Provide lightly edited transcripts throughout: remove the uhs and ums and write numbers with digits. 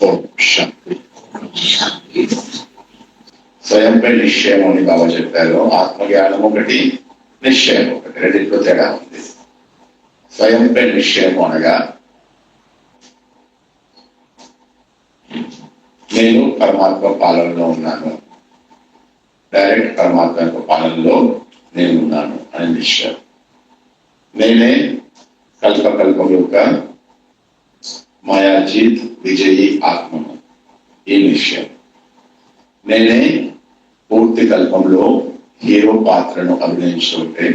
ఓం శాంతి. స్వయంపై నిశ్చయం అని బాబా చెప్పారు. ఆత్మజ్ఞానం ఒకటి, నిశ్చయం ఒకటి, రెండింటిలో తేడా ఉంది. స్వయంపై నిశ్చయం అనగా నేను పరమాత్మ పాలనలో ఉన్నాను, డైరెక్ట్ పరమాత్మ యొక్క పాలనలో నేను ఉన్నాను అని నిశ్చయం. నేనే కల్పకల్పం యొక్క మాయాజీత్ విజయీ ఆత్మను, ఈ నిశ్చయం. నేనే పూర్తి కల్పంలో హీరో పాత్రను అభినయించుకుంటే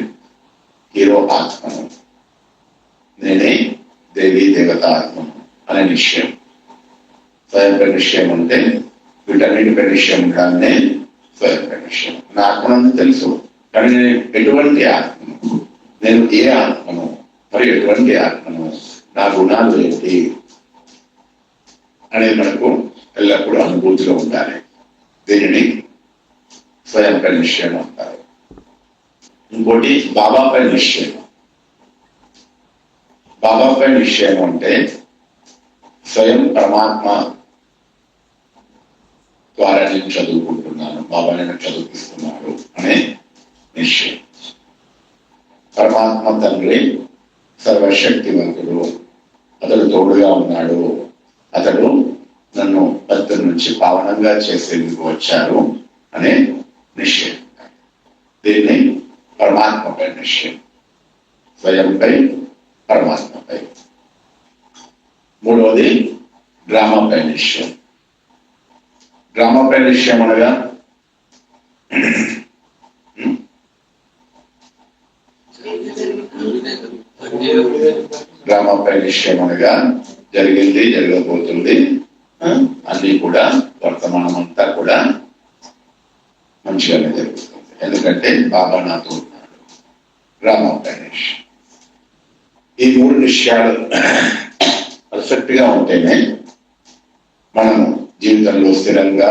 హీరో ఆత్మను, నేనే దేవీ దేవత ఆత్మను అనే నిశ్చయం. స్వయంపై నిశ్చయం అంటే వీటన్నిటిపై నిశ్చయం ఉండడాన్నే స్వయంపై నిశ్చయం. నా ఆత్మను తెలుసు, కానీ నేను ఎటువంటి ఆత్మను, నేను ఏ ఆత్మను, మరి ఎటువంటి ఆత్మను, నా గుణాలు ఏంటి అనేది మనకు ఎల్లప్పుడూ అనుభూతిలో ఉండాలి. దీనిని స్వయంపై నిశ్చయం అంటారు. ఇంకోటి బాబాపై నిశ్చయం. బాబాపై నిశ్చయం అంటే స్వయం పరమాత్మ ద్వారా నేను చదువుకుంటున్నాను, బాబా నేను చదువుపిస్తున్నాడు అనే నిశ్చయం. పరమాత్మ తండ్రి సర్వశక్తివంతుడు, అతడు తోడుగా ఉన్నాడు, అతడు నన్ను పత్తి నుంచి పావనంగా చేసేందుకు వచ్చారు అనే నిశ్చయం. దీన్ని పరమాత్మపై నిశ్చయం, స్వయంపై పరమాత్మపై. మూడవది డ్రామాపై నిశ్చయం. డ్రామాపై నిశ్చయం అనగా డ్రామాపై నిశ్చయం అనగా జరిగింది, జరగబోతుంది, అన్ని కూడా వర్తమానం అంతా కూడా మంచిగానే జరుగుతుంది, ఎందుకంటే బాబా నాతో ఉన్నాడు. డ్రామాపై నిశ్చయం. ఈ మూడు నిశ్చయాలు పర్ఫెక్ట్ గా ఉంటేనే మనం జీవితంలో స్థిరంగా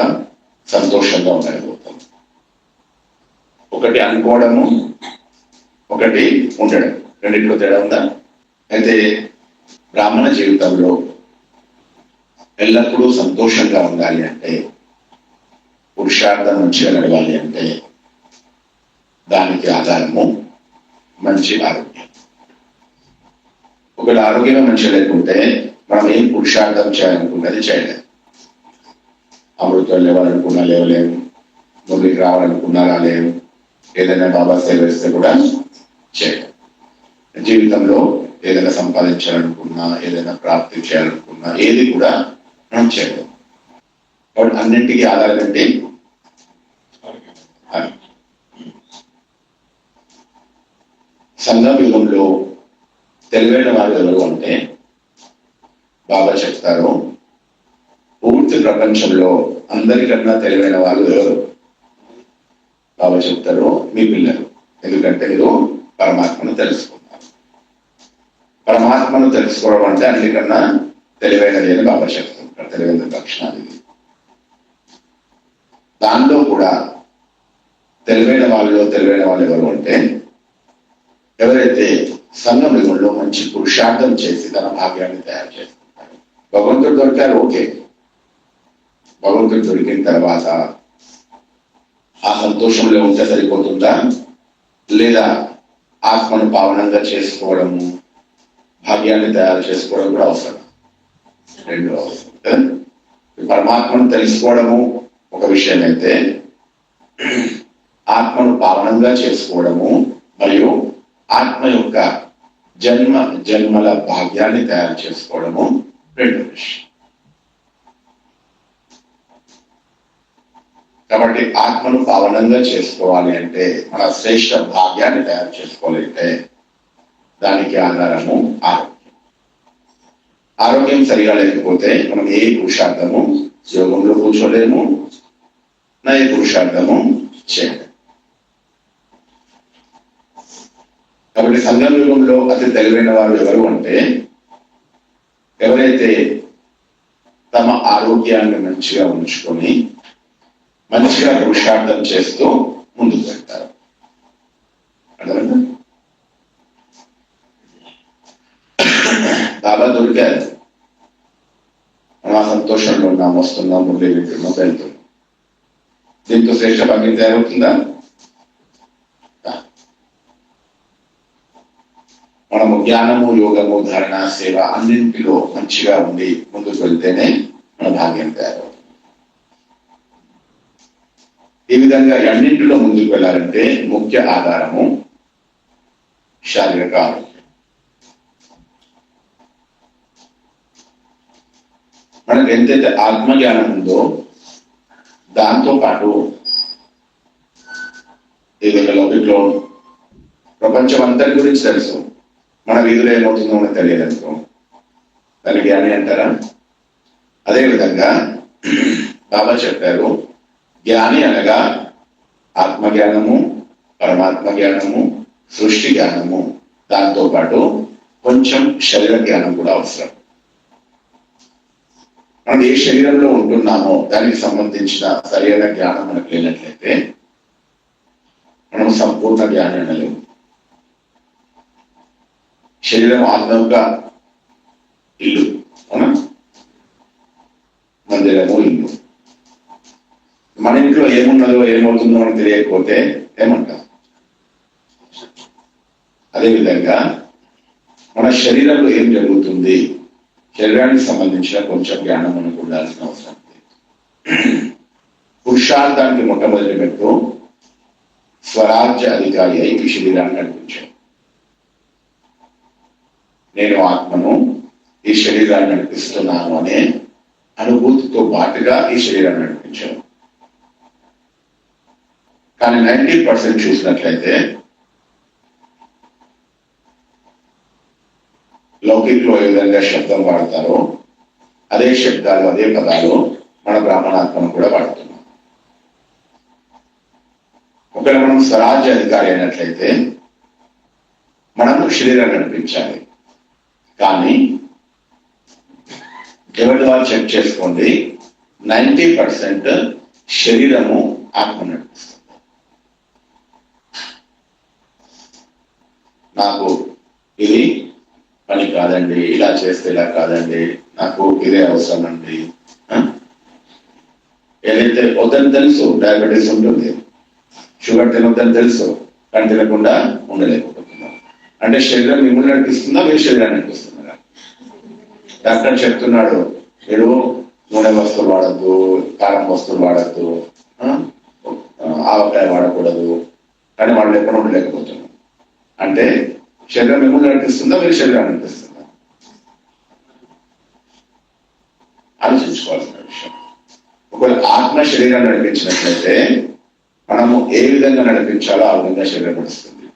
సంతోషంగా ఉండగలుగుతాం. ఒకటి అనుకోవడము, ఒకటి ఉండడం, రెండింటిలో తేడా ఉందా? అయితే బ్రాహ్మణ జీవితంలో ఎల్లప్పుడూ సంతోషంగా ఉండాలి అంటే, పురుషార్థం మంచిగా నడవాలి అంటే దానికి ఆధారము మంచి ఆరోగ్యం. ఒకవేళ ఆరోగ్యమే మంచిగా లేకుంటే మనం ఏం పురుషార్థం చేయాలనుకున్నది చేయలేము. అమృతం లేవాలనుకున్నా లేవలేము, మురికి రావాలనుకున్నా రాలేము, ఏదైనా బాబా సేవ చేస్తే కూడా చేయలేము. జీవితంలో ఏదైనా సంపాదించాలనుకున్నా, ఏదైనా ప్రాప్తి చేయాలనుకున్నా ఏది కూడా మనం చేయలేము. కాబట్టి అన్నింటికీ ఆధారం ఏంటి? సంగమ యుగంలో తెలివైన వారు ఎవరు అంటే బాబా చెప్తారు, పూర్తి ప్రపంచంలో అందరికన్నా తెలివైన వాళ్ళు ఎవరు? బాబా చెప్తారు, మీ పిల్లలు. ఎందుకంటే మీరు పరమాత్మను తెలుసుకున్నారు. పరమాత్మను తెలుసుకోవడం అంటే అన్నికన్నా తెలివైనది అని బాబా చెప్తుంటారు. తెలివైన లక్షణాలు ఇది. దానిలో కూడా తెలివైన వాళ్ళు ఎవరు అంటే ఎవరైతే సంగమయుగంలో మంచి పురుషార్థం చేసి తన భాగ్యాన్ని తయారు చేసుకుంటారు. భగవంతుడు దొరికారు, ఓకే. భగవంతుడు దొరికిన తర్వాత ఆ సంతోషంలో ఉంటే సరిపోతుందా? లేదా ఆత్మను పావనంగా చేసుకోవడము, భాగ్యాన్ని తయారు చేసుకోవడం కూడా అవసరం. రెండు అవసరం. పరమాత్మను తెలుసుకోవడము ఒక విషయం అయితే, ఆత్మను పావనంగా చేసుకోవడము మరియు ఆత్మ యొక్క జన్మల భాగ్యాన్ని తయారు చేసుకోవడము రెండు విషయం. కాబట్టి ఆత్మను పావనంగా చేసుకోవాలి అంటే, మన శ్రేష్ఠ భాగ్యాన్ని తయారు చేసుకోవాలి అంటే దానికి ఆధారము ఆరోగ్యం. ఆరోగ్యం సరిగా లేకపోతే మనం ఏ పురుషార్థము యోగంలో కూర్చోలేము, నా ఏ పురుషార్థము చేయలేము. కాబట్టి సంగమ యుగంలో అతి తెలివైన వారు ఎవరు అంటే ఎవరైతే తమ ఆరోగ్యాన్ని మంచిగా ఉంచుకొని మంచిగా పురుషార్థం చేస్తూ ముందుకు వెళ్తారు. అర్థమైందా? బాబా దొరికారు, మనం ఆ సంతోషంలో ఉన్నాం, వస్తున్నాం, మురళి వింటున్నాం, వెళ్తున్నాం. దీంతో శ్రేష్ట భాగ్యం తయారవుతుందా? మనము జ్ఞానము, యోగము, ధారణ, సేవ అన్నింటిలో మంచిగా ఉండి ముందుకు వెళ్తేనే మన భాగ్యం తయారవుతుంది. ఈ విధంగా అన్నింటిలో ముందుకు వెళ్ళాలంటే ముఖ్య ఆధారము శారీరక ఆరోగ్యం. మనకు ఎంతైతే ఆత్మజ్ఞానం ఉందో దాంతో పాటు ఏదైనా లౌకికలో ప్రపంచం అంతటి గురించి తెలుసు, మన వీధిలో ఏమవుతుందో మనకు తెలియదు అనుకో, దాన్ని జ్ఞాని అంటారా? అదేవిధంగా బాబా చెప్పారు, జ్ఞాని అనగా ఆత్మజ్ఞానము, పరమాత్మ జ్ఞానము, సృష్టి జ్ఞానము, దాంతో పాటు కొంచెం శరీర జ్ఞానం కూడా అవసరం. మనం ఏ శరీరంలో ఉంటున్నామో దానికి సంబంధించిన సరైన జ్ఞానం మనకు లేనట్లయితే మనం సంపూర్ణ జ్ఞానం అనలేము. శరీరం ఆత్మక ఇల్లు, అవునా? మందిరము ఇల్లు. మన ఇంట్లో ఏమున్నదో ఏమవుతుందో మనకు తెలియకపోతే ఏమంటాం? అదేవిధంగా మన శరీరంలో ఏం జరుగుతుంది, శరీరానికి సంబంధించిన కొంచెం జ్ఞానం మనకు ఉండాల్సిన అవసరం ఉంది. పురుషార్థానికి మొట్టమొదటి పెట్టు స్వరాజ్య అధికారి అయి ఈ శరీరాన్ని నడిపించాను. నేను ఆత్మను, ఈ శరీరాన్ని నడిపిస్తున్నాను అనే అనుభూతితో పాటుగా ఈ శరీరాన్ని నడిపించాను. కానీ 90% చూసినట్లయితే లౌకికలో ఏ విధంగా శబ్దం వాడతారో అదే శబ్దాలు, అదే పదాలు మన బ్రాహ్మణాత్మను కూడా వాడుతున్నాం. ఒకవేళ మనం స్వరాజ్య అధికారి అయినట్లయితే మనము శరీరాన్ని నడిపించాలి. కానీ ఎవరి వాళ్ళు చెక్ చేసుకోండి, 90% శరీరము ఆత్మ నడిపిస్తుంది. నాకు ఇది పని కాదండి, ఇలా చేస్తే ఇలా కాదండి, నాకు ఇదే అవసరం అండి. ఏదైతే వద్దని తెలుసు, డయాబెటీస్ ఉంటుంది, షుగర్ తినొద్దని తెలుసు, కానీ తినకుండా ఉండలేకపోతున్నాం. అంటే శరీరం మిమ్మల్ని నడిపిస్తుందా, మీ శరీరాన్ని నడిపిస్తుందా? డాక్టర్ చెప్తున్నాడు, మీరు నూనె వస్తువులు వాడద్దు, కారం వస్తువులు వాడద్దు, ఆవకాయ వాడకూడదు, కానీ వాళ్ళు ఎక్కడ ఉండలేకపోతున్నాం. అంటే శరీరం మిమ్మల్ని నడిపిస్తుందా, మీరు శరీరాన్ని నడిపిస్తుందా? ఆలోచించుకోవాల్సిన విషయం. ఒకవేళ ఆత్మ శరీరాన్ని నడిపించినట్లయితే మనము ఏ విధంగా నడిపించాలో ఆ విధంగా శరీరం నడుస్తుంది.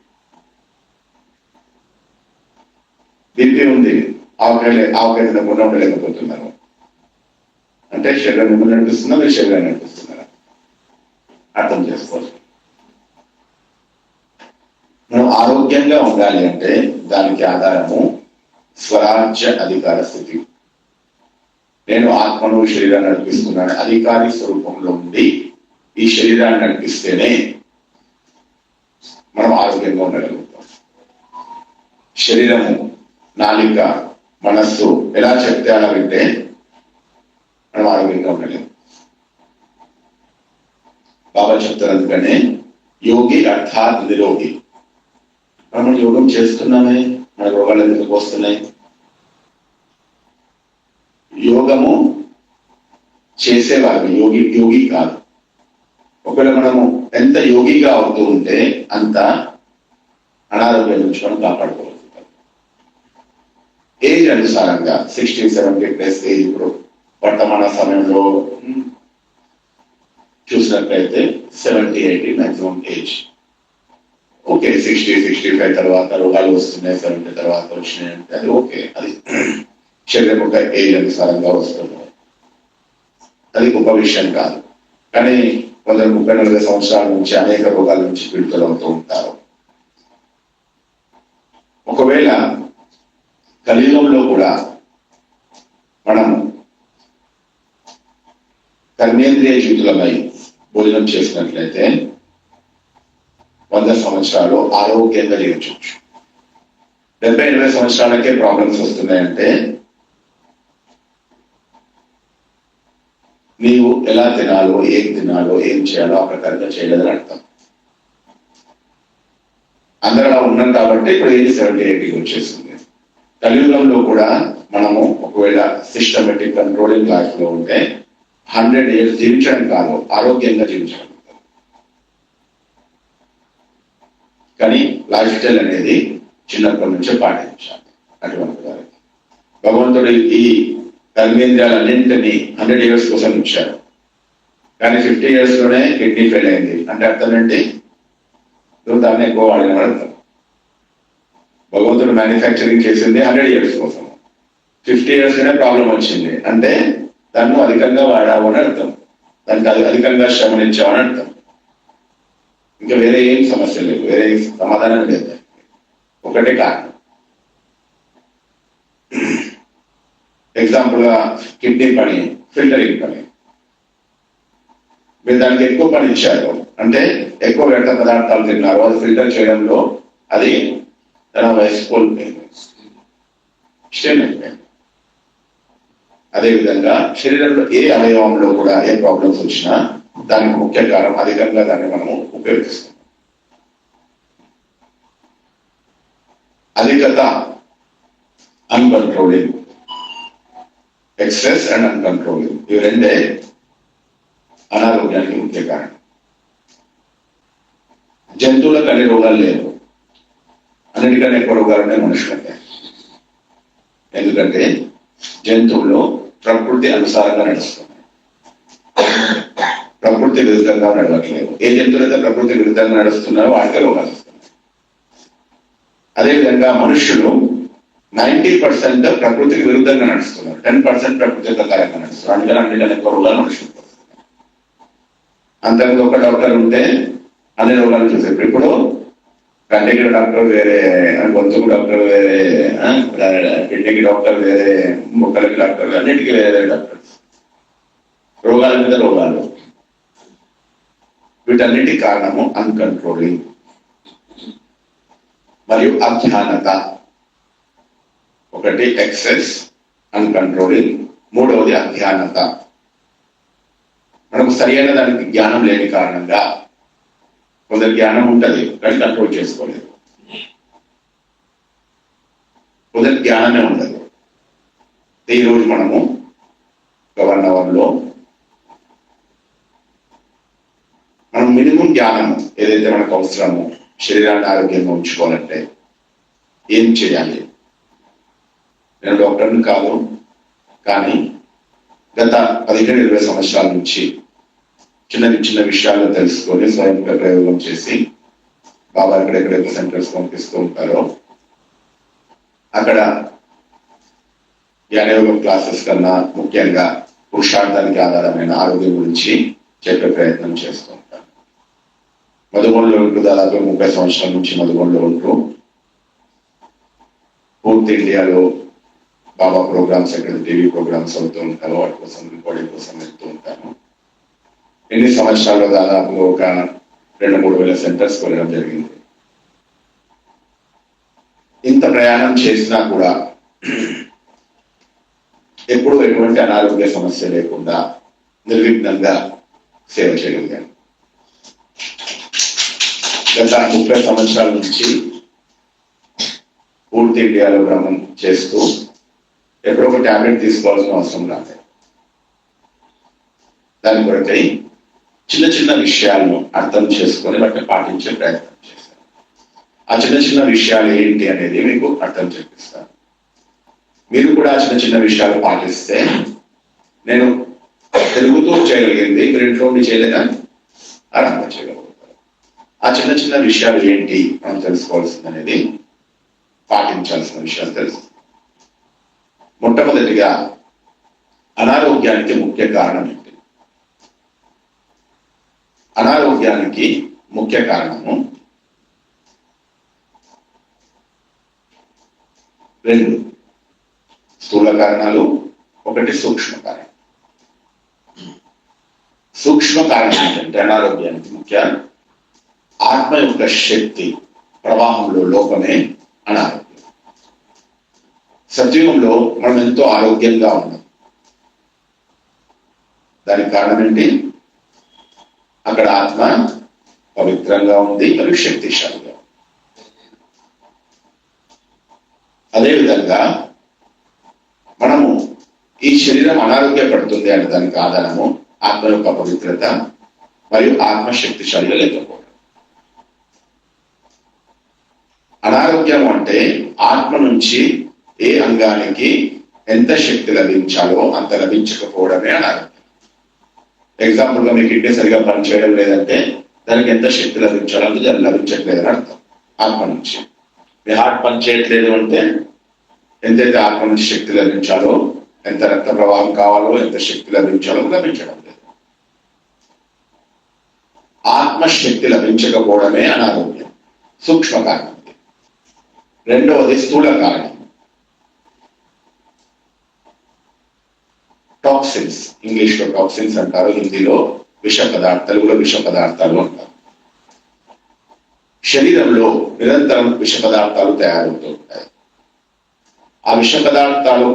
బీపీ ఉంది, ఆవకాయ తినకుండా ఉండలేకపోతున్నారు, అంటే శరీరం మిమ్మల్ని నడిపిస్తుందా, మీరు శరీరాన్ని నడిపిస్తున్నారా? అర్థం చేసుకోవాలి. మనం ఆరోగ్యంగా ఉండాలి అంటే దానికి ఆధారము స్వరాజ్య అధికార స్థితి. నేను ఆత్మను, శరీరాన్ని నడిపిస్తున్నాను అధికారి స్వరూపంలో ఉండి ఈ శరీరాన్ని నడిపిస్తేనే మనం ఆరోగ్యంగా ఉండగలుగుతాం. శరీరము, నాలిక, మనస్సు ఎలా చెప్తే అలా వింటే మనం ఆరోగ్యంగా ఉండలేము. బాబా చెప్తారు, అందుకనే యోగి అర్థాత్ నిరోగి. మనం యోగం చేస్తున్నామే, మన రోగాలు ఎందుకు వస్తున్నాయి? యోగము చేసేవారు యోగి కాదు. ఒకవేళ మనము ఎంత యోగిగా అవుతూ ఉంటే అంత అనారోగ్యం నుంచి మనం కాపాడుకోగలుగుతాం. ఏజ్ అనుసారంగా 60-70+ ఏజ్ ఇప్పుడు వర్తమాన సమయంలో చూసినట్లయితే 70-80 మ్యాక్సిమం ఏజ్. ఓకే, 60-65 తర్వాత రోగాలు వస్తున్నాయి, 70 తర్వాత వచ్చినాయి అంటే అది ఓకే, అది శరీరం ఒక ఏజ్ అనుసారంగా వస్తుంది, అది గొప్ప విషయం కాదు. కానీ కొందరు 30-40 సంవత్సరాల నుంచి అనేక రోగాల నుంచి పీడితులవుతూ ఉంటారు. ఒకవేళ కలియుగంలో కూడా మనం కర్మేంద్రియ జీవితులమై భోజనం చేసినట్లయితే 100 సంవత్సరాలు ఆరోగ్యంగా జీవించవచ్చు. 70-80 సంవత్సరాలకే ప్రాబ్లమ్స్ వస్తున్నాయంటే నీవు ఎలా తినాలో, ఏం చేయాలో ఆ ప్రకారంగా చేయలేదని అర్థం. అందరూ అలా ఉన్నాం కాబట్టి ఇప్పుడు 70-80 వచ్చేసింది. కలియుగంలో కూడా మనము ఒకవేళ సిస్టమేటిక్ కంట్రోలింగ్ లైఫ్ లో ఉంటే 100 years జీవించడం కాదు, ఆరోగ్యంగా జీవించడం. కానీ లైఫ్ స్టైల్ అనేది చిన్నప్పటి నుంచే పాటించాలి. అటువంటి వారికి భగవంతుడు ఈ కర్మేంద్రియాలన్నింటినీ 100 years కోసం ఇచ్చారు. కానీ 50 years లోనే కిడ్నీ ఫెయిల్ అయింది అంటే అర్థం ఏంటి? నువ్వు దాన్ని ఎక్కువ వాడిన అర్థం. భగవంతుడు మ్యానుఫ్యాక్చరింగ్ చేసింది 100 years కోసం, 50 years లోనే ప్రాబ్లం వచ్చింది అంటే దాన్ని అధికంగా వాడావు అని అర్థం, దానికి అధికంగా శ్రమనిచ్చావు అని అర్థం. ఇంకా వేరే ఏం సమస్య లేదు, వేరే ఏం సమాధానం లేదు. ఒకటే కారణం. ఎగ్జాంపుల్ గా కిడ్నీ పని, ఫిల్టరింగ్ పని, మీరు దానికి ఎక్కువ పని ఇచ్చారు అంటే ఎక్కువ వ్యర్థ పదార్థాలు తిన్నారు, అది ఫిల్టర్ చేయడంలో అది తన వయసు కోల్పోయింది, స్టెమ్ అయిపోయింది. అదేవిధంగా శరీరంలో ఏ అవయవంలో కూడా ఏ ప్రాబ్లమ్స్ వచ్చినా దానికి ముఖ్య కారణం అధికంగా దాన్ని మనము ఉపయోగిస్తున్నాం. అధికత, అన్కంట్రోలింగ్, ఎక్సెస్ అండ్ అన్కంట్రోలింగ్, ఇవి రెండే అనారోగ్యానికి ముఖ్య కారణం. జంతువులకు అన్ని రోగాలు లేవు, అన్నిటికన్నా ఎక్కువ రోగాలు ఉన్నాయి మనుషులకే. ఎందుకంటే జంతువులు ప్రకృతి అనుసారంగా నడుస్తున్నాయి, ప్రకృతి విరుద్ధంగా నడవట్లేదు. ఏ జంతువులైతే ప్రకృతి విరుద్ధంగా నడుస్తున్నారో వాటికే రోగాలు వస్తున్నాయి. అదేవిధంగా మనుషులు 90% ప్రకృతికి విరుద్ధంగా నడుస్తున్నారు, 10% ప్రకృతి ప్రకారంగా నడుస్తున్నారు. అందుకని అన్నిటికన్నా ఎక్కువ రోగాలు మనుషులు. అంతకుముందు ఒక డాక్టర్ ఉంటే అన్ని రోగాలు చూసారు. ఇప్పుడు కంటికి డాక్టర్ వేరే, గొంతుకు డాక్టర్ వేరే, కిడ్నీకి డాక్టర్ వేరే, మొక్కలకి డాక్టర్, అన్నిటికీ వేరే డాక్టర్స్. రోగాల మీద రోగాలు. వీటన్నిటికి కారణము అన్కంట్రోలింగ్ మరియు అజ్ఞానత. ఒకటి ఎక్సెస్, అన్కంట్రోలింగ్, మూడవది అజ్ఞానత. మనకు సరైన దానికి జ్ఞానం లేని కారణంగా కొందరు జ్ఞానం ఉంటుంది కానీ కంట్రోల్ చేసుకోలేదు, కొందరు జ్ఞానమే ఉండదు. ఈరోజు మనము 1 hour మనం మినిమం జ్ఞానం ఏదైతే మనకు అవసరమో శరీరాన్ని ఆరోగ్యంగా ఉంచుకోవాలంటే ఏం చేయాలి. నేను డాక్టర్ని కాదు, కానీ గత 15-20 సంవత్సరాల నుంచి చిన్న విషయాలు తెలుసుకొని స్వయం ప్రయోగం చేసి బాబా ఎక్కడెక్కడైతే సెంటర్స్ పంపిస్తూ ఉంటారో అక్కడ జ్ఞానయోగం క్లాసెస్ కన్నా ముఖ్యంగా పురుషార్థానికి ఆధారమైన ఆరోగ్యం గురించి చెప్పే ప్రయత్నం చేస్తూ ఉంటాను. మధుబన్లో ఉంటూ దాదాపు 30 సంవత్సరాల నుంచి మధుబన్లో ఉంటూ పూర్తి ఇండియాలో బాబా ప్రోగ్రామ్స్, ఎక్కడ టీవీ ప్రోగ్రామ్స్ అవుతూ ఉంటారో వాటి కోసం రికార్డింగ్ కోసం వెళ్తూ ఉంటాను. ఎన్ని సంవత్సరాల్లో దాదాపు ఒక 2-3 వేల సెంటర్స్ వెళ్ళడం జరిగింది. ఇంత ప్రయాణం చేసినా కూడా ఎప్పుడు ఎటువంటి అనారోగ్య సమస్య లేకుండా నిర్విఘ్నంగా సేవ చేయగలిగాను. గత 30 సంవత్సరాల నుంచి పూర్తి ఇండియాలో భ్రమణం చేస్తూ ఎప్పుడో ఒక టాబ్లెట్ తీసుకోవాల్సిన అవసరం రాలేదు. దాని కొరకై చిన్న విషయాలను అర్థం చేసుకొని వాటిని పాటించే ప్రయత్నం చేశాను. ఆ చిన్న విషయాలు ఏంటి అనేది మీకు అర్థం చేపిస్తాను. మీరు కూడా చిన్న విషయాలు పాటిస్తే నేను తెలుగుతో చేయగలిగింది మీరు ఇంట్లో ఉండి చేయలేదా ఆరంభం చేయగలుగుతారు. ఆ చిన్న విషయాలు ఏంటి మనం తెలుసుకోవాల్సింది అనేది, పాటించాల్సిన విషయాలు తెలుసు. మొట్టమొదటిగా అనారోగ్యానికి ముఖ్య కారణం ఏంటి? అనారోగ్యానికి ముఖ్య కారణము 2 స్థూల కారణాలు, ఒకటి సూక్ష్మ కారణం. సూక్ష్మ కారణం ఏంటంటే అనారోగ్యానికి ముఖ్య ఆత్మ యొక్క శక్తి ప్రవాహంలో లోపమే అనారోగ్యం. సత్యుగంలో మనం ఎంతో ఆరోగ్యంగా ఉన్నాం. దానికి కారణం ఏంటి? అక్కడ ఆత్మ పవిత్రంగా ఉంది మరియు శక్తిశాలిగా. అదేవిధంగా మనము ఈ శరీరం అనారోగ్యపడుతుంది అంటే దానికి ఆధారము ఆత్మ యొక్క పవిత్రత మరియు ఆత్మ శక్తిశాలిగా లేకపోవడం. అనారోగ్యం అంటే ఆత్మ నుంచి ఏ అంగానికి ఎంత శక్తి లభించాలో అంత లభించకపోవడమే అనారోగ్యం. ఎగ్జాంపుల్ గా మీ కిడ్నీ సరిగా పనిచేయడం లేదంటే దానికి ఎంత శక్తి లభించాలో అంటే దాన్ని లభించట్లేదని అర్థం. ఆత్మ నుంచి మీ హార్ట్ పనిచేయట్లేదు అంటే ఎంతైతే ఆత్మ నుంచి శక్తి లభించాలో, ఎంత రక్త ప్రవాహం కావాలో, ఎంత శక్తి లభించాలో లభించడం లేదు. ఆత్మశక్తి లభించకపోవడమే అనారోగ్యం, సూక్ష్మ కారణం. రెండవది స్థూల కారణం, టాక్సిన్స్. ఇంగ్లీష్ లో టాక్సిన్స్ అంటారు, హిందీలో విష పదార్థాలు, తెలుగులో విష పదార్థాలు అంటారు. శరీరంలో నిరంతరం విష పదార్థాలు తయారవుతూ ఉంటాయి. ఆ విష పదార్థాలు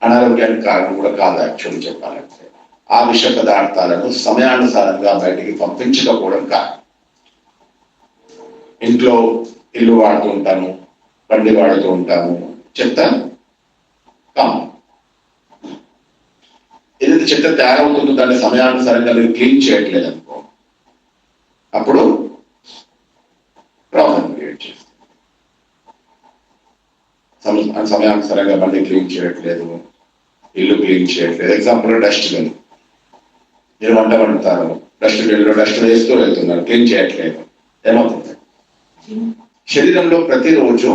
అనారోగ్యానికి కారణం కూడా కాదు. యాక్చువల్లీ చెప్పాలంటే ఆ విష పదార్థాలను సమయానుసారంగా బయటికి పంపించకపోవడం కారణం. ఇంట్లో ఇల్లు వాడుతూ ఉంటాము, బండి వాడుతూ ఉంటాము, చెత్త కాము. ఏదైతే చెత్త తయారవుతుందో దాన్ని సమయానుసారంగా మీరు క్లీన్ చేయట్లేదు అనుకో, అప్పుడు ప్రాబ్లం క్రియేట్ చేస్తుంది. సమయానుసారంగా బండి క్లీన్ చేయట్లేదు, ఇల్లు క్లీన్ చేయట్లేదు. ఎగ్జాంపుల్ డస్ట్బిన్, మీరు వంట వండుతారు, డస్ట్బిన్లో డస్ట్ వేస్తూ వెళ్తున్నారు, క్లీన్ చేయట్లేదు, ఏమవుతుంది? శరీరంలో ప్రతిరోజు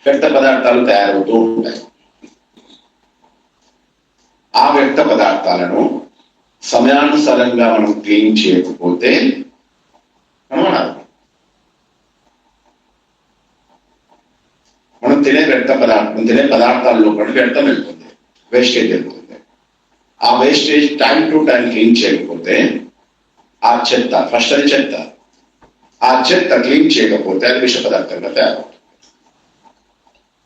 వ్యర్థ పదార్థాలు తయారవుతూ ఉంటాయి. ఆ వ్యర్థ పదార్థాలను సమయానుసారంగా మనం క్లీన్ చేయకపోతే మనం తినే పదార్థాల్లో కూడా వ్యర్థం వెళ్తుంది, వేస్టేజ్ వెళ్తుంది. ఆ wastage time to time clean చేయకపోతే ఆ చెత్త, ఫస్ట్ అది చెత్త, ఆ చెత్త క్లీన్ చేయకపోతే అది విష పదార్థంగా తయారవుతుంది.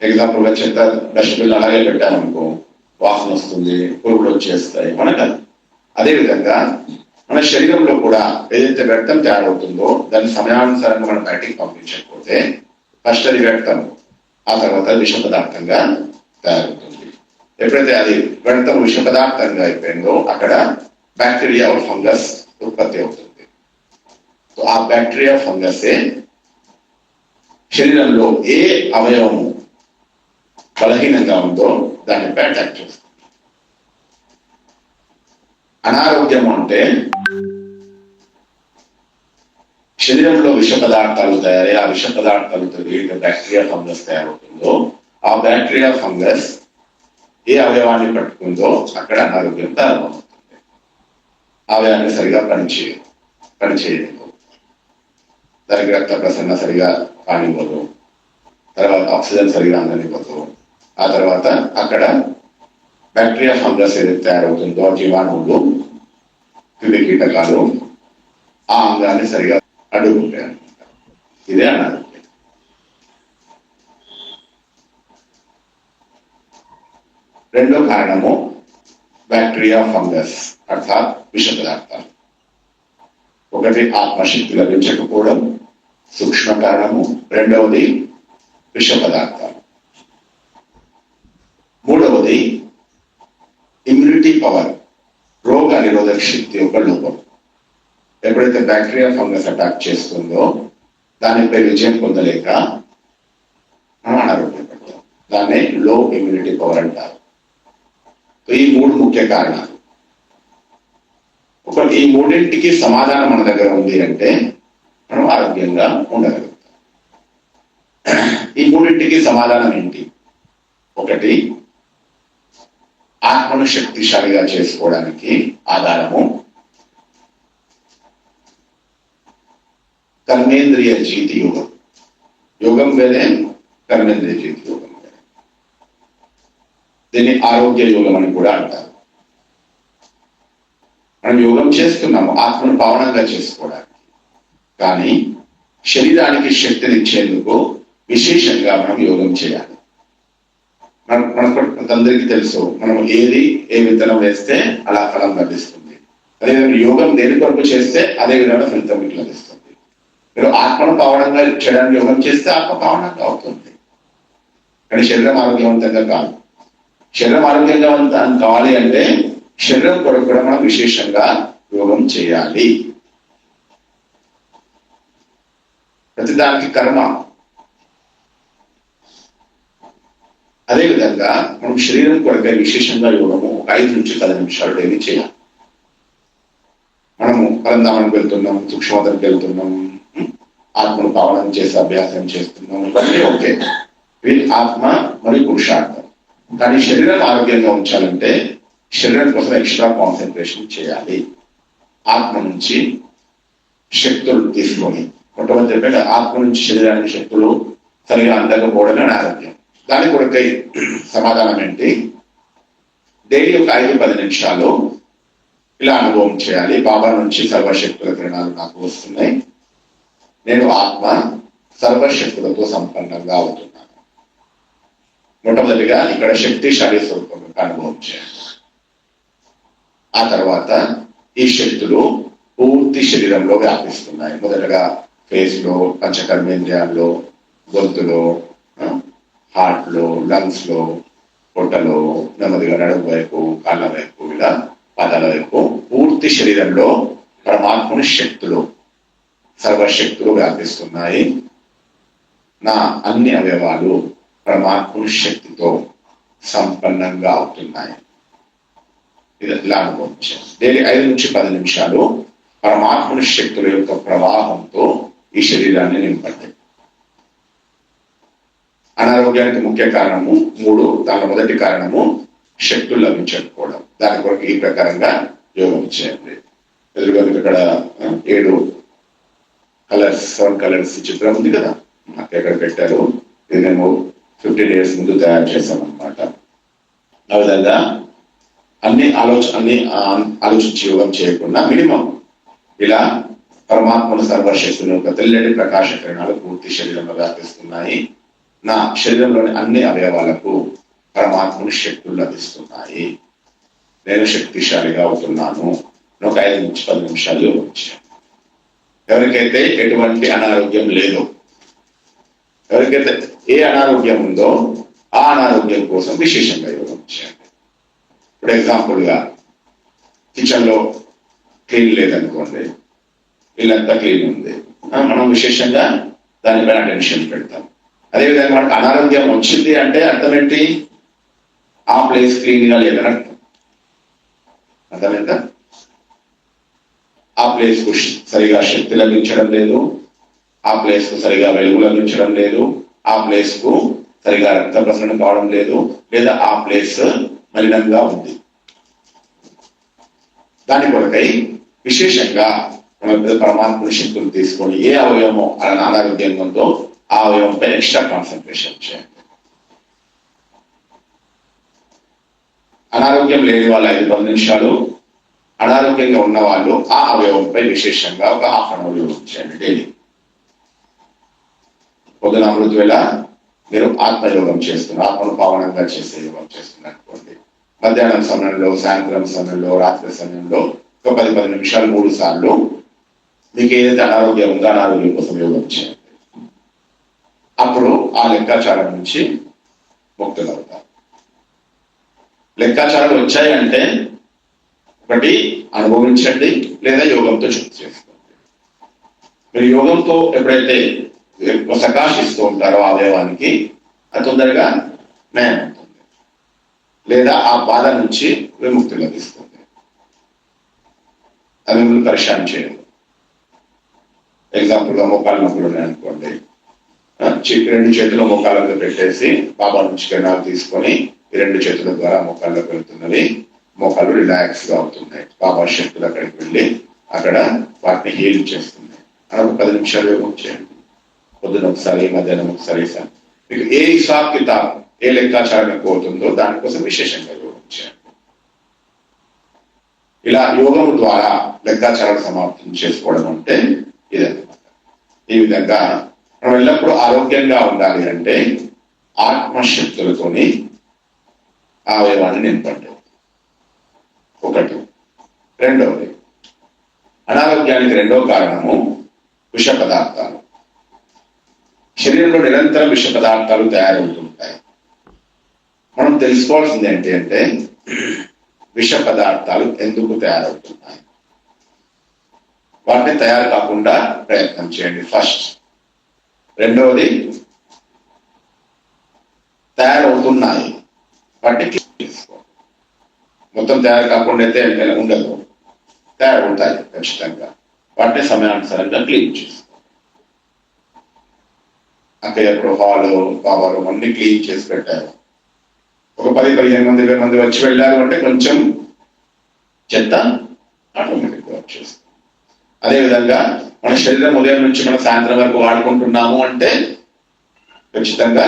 ఎగ్జాంపుల్ గా చెత్త డస్ట్బిన్ అలాగే పెట్టామనుకో, వాసన వస్తుంది, పురుగులు వచ్చేస్తాయి మనకు. అదేవిధంగా మన శరీరంలో కూడా ఏదైతే వ్యర్థం తయారవుతుందో దాన్ని సమయానుసారంగా మనం బయటికి పంపించకపోతే ఫస్ట్ అది వ్యర్థం, ఆ తర్వాత విష పదార్థంగా తయారవుతుంది. ఎప్పుడైతే అది వ్యర్థం విష పదార్థంగా అయిపోయిందో అక్కడ బ్యాక్టీరియా ఫంగస్ ఉత్పత్తి అవుతుంది. ఆ బ్యాక్టీరియా ఫంగసే శరీరంలో ఏ అవయవము బలహీనంగా ఉందో దానిపై అటాక్ చేస్తుంది. అనారోగ్యం అంటే శరీరంలో విష పదార్థాలు తయారై ఆ విష పదార్థాలతో ఏదైతే బ్యాక్టీరియా ఫంగస్ తయారవుతుందో ఆ బ్యాక్టీరియా ఫంగస్ ఏ అవయవాన్ని పట్టుకుందో అక్కడ అనారోగ్యం ప్రారంభమవుతుంది. అవయవాన్ని సరిగా పనిచేయదు, దానికి రక్త ప్రసరణ సరిగా కానివ్వదు, తర్వాత ఆక్సిజన్ సరిగా అందనివ్వదు. ఆ తర్వాత అక్కడ బ్యాక్టీరియా ఫంగస్ ఏదైతే తయారవుతుందో జీవాణువులు, క్రిమి కీటకాలు ఆ అంగాన్ని సరిగా అడ్డుకుంటాయి అన్నమాట. ఇదే అనారోగ్యం. రెండో కారణము బ్యాక్టీరియా ఫంగస్ అర్థాత్ విష పదార్థాలు. ఒకటి ఆత్మశక్తి లభించకపోవడం సూక్ష్మ కారణము, రెండవది విష పదార్థాలు, మూడవది ఇమ్యూనిటీ పవర్, రోగ నిరోధక శక్తి యొక్క లోపం. ఎప్పుడైతే బ్యాక్టీరియా ఫంగస్ అటాక్ చేస్తుందో దానిపై విజయం పొందలేక మనం అనారోగ్యపడతాం. దాన్ని లో ఇమ్యూనిటీ పవర్ అంటారు. ఈ మూడు ముఖ్య కారణాలు. ఒకటి ఈ మూడింటికి సమాధానం మన దగ్గర ఉంది అంటే మనం ఆరోగ్యంగా ఉండగలుగుతాం. ఈ మూడింటికి సమాధానం ఏంటి? ఒకటి ఆత్మను శక్తిశాలిగా చేసుకోవడానికి ఆధారము కర్మేంద్రియ జీతి యోగం. యోగం వేరే, కర్మేంద్రియ జీతి యోగం వేరే. దీన్ని ఆరోగ్య యోగం అని కూడా అంటారు. మనం యోగం చేస్తున్నాము ఆత్మను పావనంగా చేసుకోవడానికి, కానీ శరీరానికి శక్తినిచ్చేందుకు విశేషంగా మనం యోగం చేయాలి. మనకు అందరికీ తెలుసు, మనం ఏది ఏ విత్తనం వేస్తే అలా ఫలం లభిస్తుంది. అదేవిధంగా యోగం దేని కొరకు చేస్తే అదే విధంగా ఫలితం మీకు లభిస్తుంది. మీరు ఆత్మను పావనంగా చేయడానికి యోగం చేస్తే ఆత్మ పావనంగా అవుతుంది, కానీ శరీరం ఆరోగ్యవంతంగా కాదు. శరీరం ఆరోగ్యంగా కావాలి అంటే శరీరం కొరకు కూడా మనం విశేషంగా యోగం చేయాలి. ప్రతిదానికి కర్మ. అదేవిధంగా మనం శరీరం కొరకై విశేషంగా యోగము 5 నుంచి 10 నిమిషాలు డైలీ చేయాలి. మనము పరంధామానికి వెళ్తున్నాం, సూక్ష్మతనికి వెళ్తున్నాం, ఆత్మను పావనం చేసి అభ్యాసం చేస్తున్నాం, ఇవన్నీ ఓకే. వీరి ఆత్మ మరియు పురుషార్థం. కానీ శరీరం ఆరోగ్యంగా ఉంచాలంటే శరీరం కోసం ఎక్స్ట్రా కాన్సన్ట్రేషన్ చేయాలి. ఆత్మ నుంచి శక్తులు తీసుకొని మొట్టమొదటి చెప్పే ఆత్మ నుంచి శరీరానికి శక్తులు సరిగా అందకపోవడమే అనారోగ్యం. దాని కొరకై సమాధానం ఏంటి? డైలీ ఒక 5-10 నిమిషాలు ఇలా అనుభవం చేయాలి. బాబా నుంచి సర్వశక్తుల కిరణాలు నాకు వస్తున్నాయి, నేను ఆత్మ సర్వశక్తులతో సంపన్నంగా అవుతున్నాను. మొట్టమొదటిగా ఇక్కడ శక్తిశాలి స్వరూపంగా అనుభవం చేయాలి. ఆ తర్వాత ఈ శక్తులు పూర్తి శరీరంలో వ్యాపిస్తున్నాయి. మొదటగా ఫేస్ లో, పంచకర్మేంద్రియాల్లో, గొంతులో, హార్ట్ లో, లంగ్స్ లో, పొట్టలో, నెమ్మదిగా నడుము వైపు, కాళ్ళ వైపు, ఇలా పాదాల వైపు పూర్తి శరీరంలో పరమాత్మని శక్తులు, సర్వశక్తులు వ్యాపిస్తున్నాయి. నా అన్ని అవయవాలు పరమాత్మని శక్తితో సంపన్నంగా అవుతున్నాయి. ఇలా అనుభవించాను. డైలీ 5 నుంచి 10 నిమిషాలు పరమాత్మని శక్తుల యొక్క ప్రవాహంతో ఈ శరీరాన్ని నింపండి. అనారోగ్యానికి ముఖ్య కారణము 3. దాని మొదటి కారణము శక్తులు లభించకపోవడం. దాని కొరకు ఈ ప్రకారంగా యోగం చేయండి. ఎదురుగా ఇక్కడ 7 కలర్స్, 7 కలర్స్ చిత్రం ఉంది కదా, ఎక్కడ పెట్టారు. ఇది మేము 15 years ముందు తయారు చేశాం అన్నమాట. ఆ విధంగా అన్ని ఆలోచించి యోగం చేయకుండా మినిమం ఇలా పరమాత్మను సర్వశక్తుల యొక్క తెల్లటి ప్రకాశ కిరణాలు పూర్తి శరీరంలో వ్యాపిస్తున్నాయి. నా శరీరంలోని అన్ని అవయవాలకు పరమాత్మని శక్తులు లభిస్తున్నాయి. నేను శక్తిశాలిగా అవుతున్నాను. ఒక 5 నుంచి 10 నిమిషాలు యోగం చేయాలి. ఎవరికైతే ఎటువంటి అనారోగ్యం లేదో, ఎవరికైతే ఏ అనారోగ్యం ఉందో ఆ అనారోగ్యం కోసం విశేషంగా యోగం చేయాలి. ఇప్పుడు ఎగ్జాంపుల్ గా కిచెన్ లో క్లీన్ లేదనుకోండి, ఇల్లంతా క్లీన్ ఉంది, మనం విశేషంగా దానిపైన అటెన్షన్ పెడతాం. అదేవిధంగా మనకు అనారోగ్యం వచ్చింది అంటే అర్థం ఏంటి? ఆ ప్లేస్ క్లీన్ గా లేదని అర్థం. అర్థమైందా? ఆ ప్లేస్ కు సరిగా శక్తి లభించడం లేదు, ఆ ప్లేస్ కు సరిగా వెలుగు లభించడం లేదు, ఆ ప్లేస్ కు సరిగా రక్త ప్రసరణ కావడం లేదు, లేదా ఆ ప్లేస్ మలినంగా ఉంది. దాని కొరకై విశేషంగా పరమాత్మ శక్తులు తీసుకొని ఏ అవయవమో అనారోగ్యంగా ఉందో ఆ అవయవంపై ఎక్స్ట్రా కాన్సన్ట్రేషన్ చేయండి. అనారోగ్యం లేని వాళ్ళు 5-10 నిమిషాలు, అనారోగ్యంగా ఉన్న వాళ్ళు ఆ అవయవంపై విశేషంగా ఒక 1/2 hour యోగం చేయండి డైలీ. పొద్దున అమృత వేళ మీరు ఆత్మయోగం చేస్తున్నారు, ఆత్మను పావనంగా చేసే యోగం చేస్తున్నారు అనుకోండి. మధ్యాహ్నం సమయంలో, సాయంత్రం సమయంలో, రాత్రి సమయంలో ఒక 10-10 నిమిషాలు 3 సార్లు మీకు ఏదైతే అనారోగ్యం ఉందో అనారోగ్యం కోసం యోగం చేయండి. అప్పుడు ఆ లెక్కాచారం నుంచి ముక్తులవుతారు. లెక్కాచారాలు వచ్చాయంటే ఒకటి అనుభవించండి, లేదా యోగంతో శుద్ధి చేసుకోండి. మీరు యోగంతో ఎప్పుడైతే ప్రకాశిస్తూ ఉంటారో అవయవానికి అది తొందరగా నయం అవుతుంది, లేదా ఆ బాధ నుంచి విముక్తి లభిస్తుంది. అది మిమ్మల్ని పరిశాన్ చేయదు. ఎగ్జాంపుల్గా మోకాళ్ళ నొప్పులు ఉన్నాయనుకోండి, 2 చేతులు మోకాళ్ళ మీద పెట్టేసి బాబా నుంచి కిరణాలు తీసుకొని ఈ 2 చేతుల ద్వారా మోకాళ్ళకు వెళ్తున్నవి, మోకాళ్ళు రిలాక్స్ గా అవుతున్నాయి. బాబా శక్తులు అక్కడికి వెళ్ళి అక్కడ వాటిని హీల్ చేస్తున్నాయి. అలా 10 నిమిషాలు యోగం చేయండి. పొద్దున ఒకసారి, మధ్యాహ్నం ఒకసారి. మీకు ఏ హిసాబ్ కితాబ్, ఏ లెక్కాచారం ఎక్కువ అవుతుందో దానికోసం విశేషంగా యోగం చేయండి. ఇలా యోగం ద్వారా లెక్కాచారాలు సమాప్తం చేసుకోవడం అంటే ఇదన్నమాట. ఈ విధంగా మనం ఎల్లప్పుడూ ఆరోగ్యంగా ఉండాలి అంటే ఆత్మశక్తులతోని ఆ అవయవాన్ని నింపండి. ఒకటి. రెండవది, అనారోగ్యానికి రెండో కారణము విష పదార్థాలు. శరీరంలో నిరంతరం విష పదార్థాలు తయారవుతుంటాయి. మనం తెలుసుకోవాల్సింది ఏంటి అంటే విష పదార్థాలు ఎందుకు తయారవుతున్నాయి, వాటిని తయారు కాకుండా ప్రయత్నం చేయండి ఫస్ట్. రెండవది, తయారవుతున్నాయి వాటిని క్లీన్ చేసుకోండి. మొత్తం తయారు కాకుండా అయితే ఉండదు, తయారవుతాయి ఖచ్చితంగా. వాటిని సమయానుసారంగా క్లీన్ చేసుకోండి. అక్కడ ఎప్పుడు హాలు పవర్ అన్ని క్లీన్ చేసి పెట్టారు. ఒక 10-15 మంది 20 మంది వచ్చి వెళ్ళారు అంటే కొంచెం చెత్త ఆటోమేటిక్గా వచ్చేస్తుంది. అదేవిధంగా మన శరీరం ఉదయం నుంచి మన సాయంత్రం వరకు వాడుకుంటున్నాము అంటే ఖచ్చితంగా